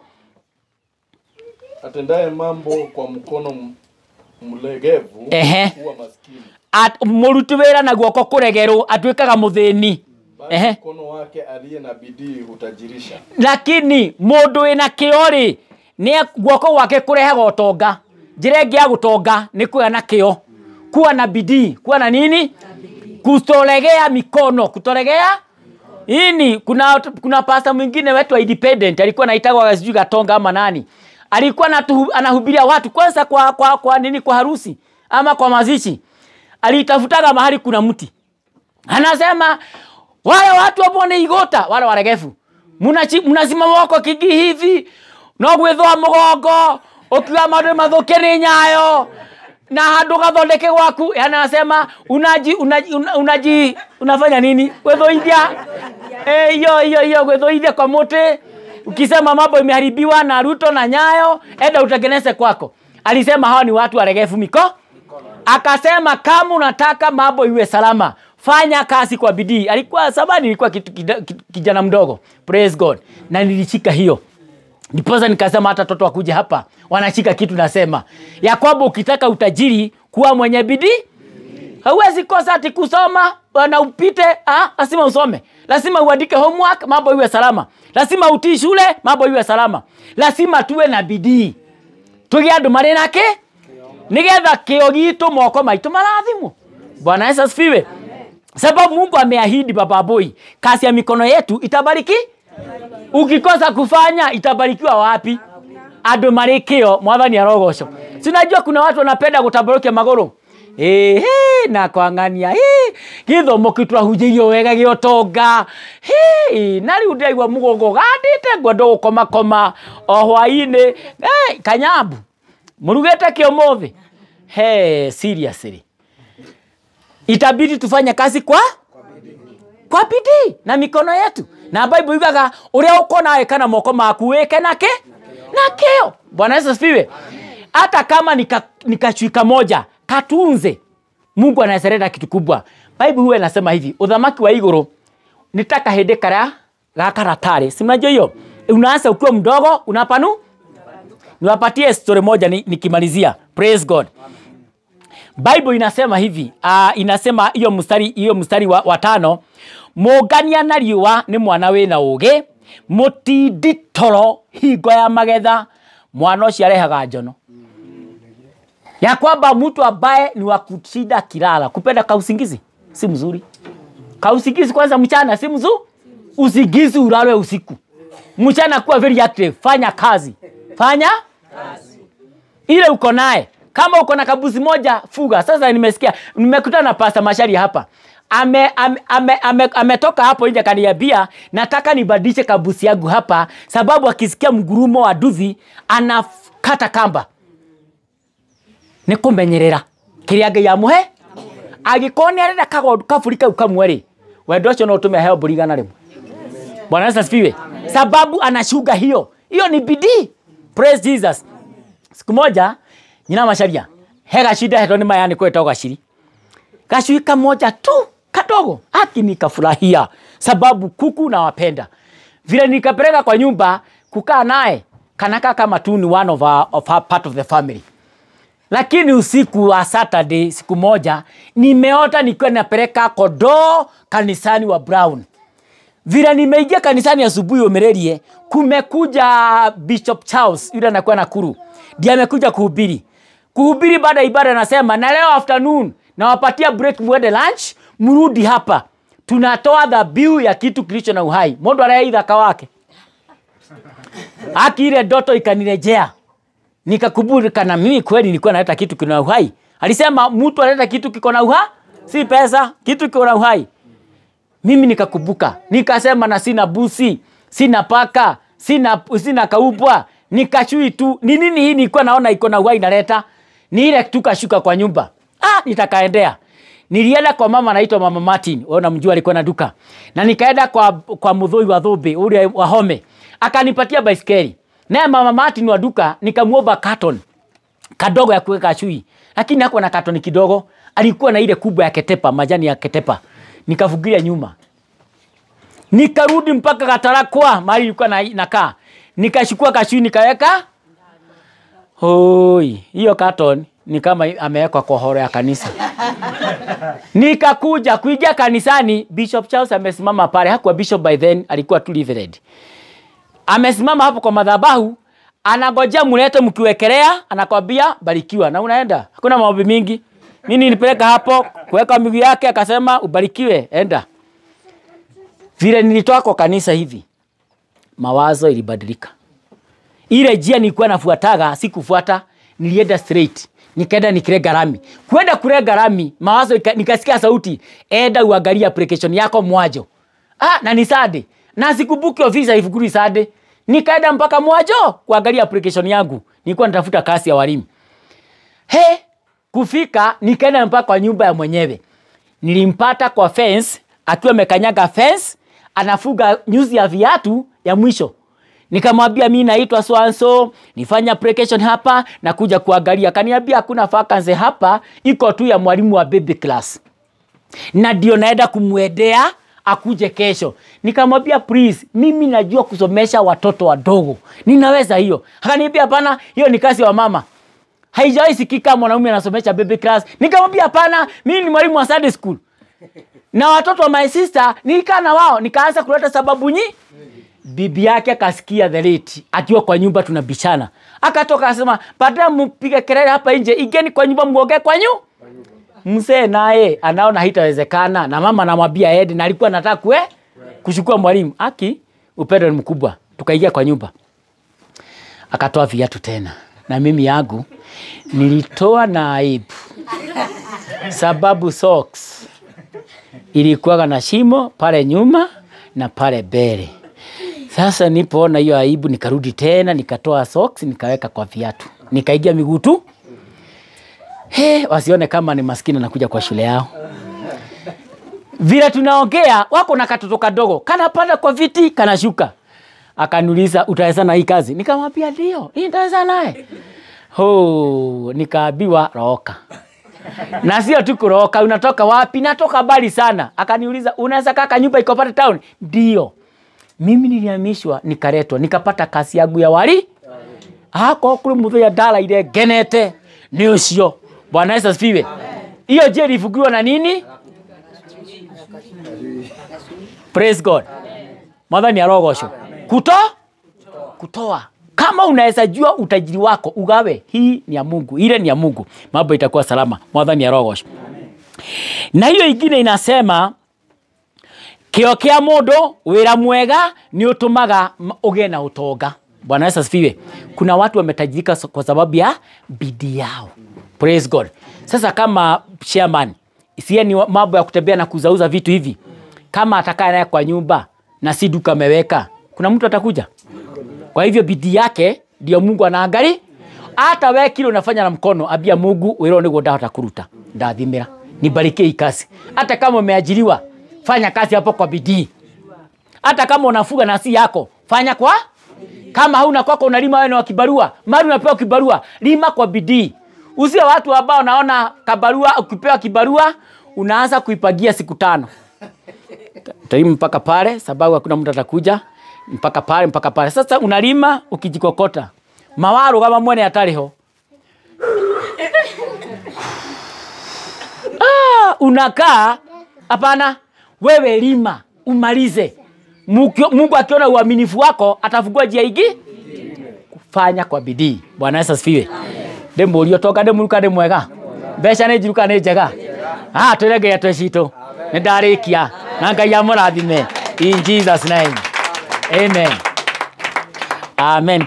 Atendaye mambo kwa mkono mlegevu kuwa maskini.
Muruti wera na guoko kuregeru atwikaga muthini.
Mkono wake aliye na bidii hutajirisha.
Lakini mundu ina kiori ni guoko wake kurehaga utonga. Njira ya gutonga ni kuwa na kio. Kuwa na bidii, kuwa na nini? Kutolegea mikono, kutolegea ini. Kuna pastor mwingine wetu wa independent alikuwa anaitagwa sijui Gatonga ama nani. Alikuwa anahubiria watu kwanza kwa nini, kwa harusi ama kwa mazishi. Alitafutaga mahali kuna mti. Anasema wale watu ambao ni igota, wale waregefu. Mnasimama wako kigi hivi, no gwithwa mugongo, ukiwa maundu mathukeni nyayo na handu gathondeke gwaku. Anasema unafanya nini? Gwithoithia. Hiyo gwithoithia kwa muti. Ukisema mambo imeharibiwa na Ruto na Nyayo, enda utengeneze kwako. Alisema hao ni watu waregefu miko. Akasema kama unataka mambo iwe salama, fanya kazi kwa bidii. Alikuwa sabani, nilikuwa kijana mdogo, praise God, na nilishika hiyo. Ndiposa nikasema hata watoto wakuje hapa wanashika kitu, nasema ya kwamba ukitaka utajiri, kuwa mwenye bidii. Hauwezi kosa ati kusoma na upite, lazima usome. Lazima uandike homework, mambo iwe salama. Lazima utii shule, mambo iwe salama. Lazima tuwe na bidii. Tuge andu mari nake nigetha kio gitu moko maitu marathimu. Bwana Yesu asifiwe. Sababu Mungu ameahidi baba boy, kazi ya mikono yetu itabariki. Ukikosa kufanya itabarikiwa wapi? Andu mari kio mwathani arogocwo. Sinajua kuna watu wanapenda kutabarukia magoro. Na kwangania githomo kiturahujirio wega giotonga nari undaigwa mugongo gandite ngwendo gukoma koma o hwaini kanyambu murugete kiomothi seriously itabidi tufanye kazi kwa bidii na mikono yetu, na Bible yugaga uria ukona kana moko maku weke nakeo. Bwana Yesu asifiwe. Hata kama nikachwika moja katunze, Mungu anasereda kitu kubwa. Bible huwa inasema hivi, uthamaki wa iguru nitaka hede kara gakaratari. Si mnajua hiyo? Unaanza ukiwa mdogo, unapanu. Niwapatie story moja nikimalizia. Praise God. Bible inasema hivi, inasema hiyo mstari wa 5, mugania na riwa ni mwana wina uge, mutinditoro hingo ya magetha, mwana ucio arehaga njono. Ya kwamba mtu ambaye ni wa kushida kilala, kupenda kausingizi si mzuri. Kausingizi kwanza mchana si mzuri. Usingizi ulale usiku. Mchana kuwa very active, fanya kazi. Fanya kazi. Ile uko naye. Kama uko na kabuzi moja, fuga. Sasa nimekutana na Pastor Mashari hapa. Ametoka hapo nje kaniambia nataka nibadilishe kabuzi yangu hapa, sababu akisikia mgurumo wa duthi anakata kamba. Nikumenyerera kiriage ya muhe agikoni arenda kafurika ukamweri wendo cio no tume heo burigana rimwe. Bwana Yesu asifiwe. Sababu anashuga hiyo ni bidii. Praise Jesus. Siku moja nyina Masharia hega shida heto ni mayani kweta gashiri gashuika moja tu kadogo, nikafurahia sababu kuku na wapenda vile. Nikapeleka kwa nyumba kukaa naye, kanaka kama tu ni one of our part of the family. Lakini usiku wa Saturday siku moja nimeota nikiwa napeleka kodoo kanisani wa Brown. Vile nimeingia kanisani asubuhi umererie, kumekuja Bishop Charles yule anakuwa Nakuru. Ndiye amekuja kuhubiri. Baada ya ibada anasema na leo afternoon nawapatia break muende lunch, mrudi hapa. Tunatoa dhabihu ya kitu kilicho na uhai. Mundu anayeidha kawake. Ile ndoto ikanirejea. Nikakumbuka na mimi kweli nilikuwa naleta kitu kina uhai. Alisema mtu analeta kitu kiko na uhai, si pesa, kitu kiko na uhai. Mimi nikakumbuka. Nikasema na sina busi, sina paka, sina kaubwa, nikachui tu. Ni nini hii nilikuwa naona iko na uhai naleta? Ni ile tukashuka kwa nyumba. Nitakaendea. Nilienda kwa mama anaitwa Mama Martin. Wewe unamjua alikuwa na duka. Na nikaenda kwa Muthoi wa Thobe, ule wa Home. Akanipatia baiskeli. Naye Mama Martin wa duka nikamuomba carton kadogo ya kuweka chui. Lakini hakuwa na carton kidogo, alikuwa na ile kubwa ya ketepa, majani ya ketepa. Nikafugilia nyuma. Nikarudi mpaka Gatarakwa, mahali nilikuwa nakaa. Nikachukua kachui nikaweka. Hiyo carton ni kama amewekwa kwa horo ya kanisa. Nikakuja kuingia kanisani, Bishop Charles amesimama pale. Hakuwa bishop by then, alikuwa tu reverend. Amesimama hapo kwa madhabahu, anagojea mulete mkiwekelea, anakwambia barikiwa na unaenda. Hakuna maombi mingi. Mimi nilipeleka hapo kuweka miguu yake, akasema ubarikiwe, enda. Vile nilitoka kwa kanisa hivi, mawazo ilibadilika. Ile njia nilikuwa nafuataga, sikufuata, nilienda straight. Nikaenda nikirega rami. Kwenda kurega rami, mawazo nikasikia sauti, enda uangalie application yako mwajo. Na ni Sunday. Na sikumbuki ofisa ifukuri Sunday. Nikaenda mpaka mwajo kuangalia application yangu. Nilikuwa natafuta kazi ya walimu. Kufika nikaenda mpaka kwa nyumba ya mwenyewe. Nilimpata kwa fence, akiwa amekanyaga fence, anafuga nyuzi ya viatu ya mwisho. Nikamwambia mimi naitwa Swanso, nifanya application hapa na kuja kuangalia. Kaniambia hakuna vacancy hapa, iko tu ya mwalimu wa baby class. Na ndio naenda kumwendea akuje kesho. Nikamwambia please, mimi najua kusomesha watoto wadogo. Ninaweza hiyo. Akaniambia hapana, hiyo ni kazi ya mama. Haijawahi sikika mwanaume anasomesha baby class. Nikamwambia hapana, mimi ni mwalimu wa Sunday school. Na watoto wa my sister nilikaa na wao, nikaanza kuleta sababu bibi yake akasikia the late akiwa kwa nyumba tunabishana. Akatoka akasema, "Badala mpige kelele hapa nje, igeni kwa nyumba muongee kwa nyumba." Mzee naye anaona haitawezekana na mama anamwambia aende na alikuwa anataka kuchukua mwalimu. Aki upendo ni mkubwa. Tukaingia kwa nyumba. Akatoa viatu tena. Na mimi yangu nilitoa na aibu. Sababu socks ilikuwa na shimo pale nyuma na pale mbele. Sasa nipoona hiyo aibu nikarudi tena, nikatoa socks, nikaweka kwa viatu. Nikaigia miguu tu. Wasione kama ni maskini nakuja kwa shule yao. Vile tunaongea, wako na katoto kadogo, kanapanda kwa viti, kanashuka. Akaniuliza, "Utaweza na hii kazi?" Nikamwambia ndio, hii nitaweza naye. Nikaambiwa roka. Na sio tu kuroka, unatoka wapi? Natoka mbali sana. Akaniuliza, "Unaweza kaa nyumba iko pale town?" Ndio. Mimi nilihamishwa, nikaletwa, nikapata kazi yangu ya wali. Kwa kule mudhia dala ile genete. Ni ucio. Bwana Yesu asifiwe. Hiyo je ilifungiwa na nini? Praise God. Mwadhani arogosho. Kutoa. Kama unaweza jua utajiri wako, ugawe. Hii ni ya Mungu, ile ni ya Mungu. Mambo itakuwa salama. Mwadhani arogosho. Na hiyo ingine inasema kio kia mundu wira mwega ni utumaga uge na utonga. Bwana Yesu asifiwe. Kuna watu wametajirika kwa sababu ya bidii yao. Praise God. Sasa kama chairman, isiye ni mambo ya kutembea na kuzauza vitu hivi. Kama atakaa naye kwa nyumba na si duka ameweka, kuna mtu atakuja? Kwa hivyo bidii yake ndio Mungu anaangalia. Hata wewe kile unafanya na mkono, abia Mungu wewe ndio ndio kuruta. Ndathimira. Nibarikie kazi. Hata kama umeajiriwa, fanya kazi hapo kwa bidii. Hata kama unafuga na si yako, fanya kwa. Kama hauna kwako unalima wewe na kibarua, mali unapewa kibarua, lima kwa bidii. Usiwe watu ambao naona kibarua, ukipewa kibarua unaanza kuipagia siku 5. Talima mpaka pale sababu hakuna mtu atakuja, mpaka pale. Sasa unalima ukijikokota. Mawaro kama mwene atariho. Unakaa hapana, wewe lima umalize. Mungu akiona uaminifu wako atafungua njia nyingi. Kufanya kwa bidii. Bwana Yesu asifiwe. Demo uliotoka demo ruka mwega. Besha ne jiruka ne njega. Turege ya tweshito. Ndarikia. Na Ngai amurathime. In Jesus name. Amen. Amen.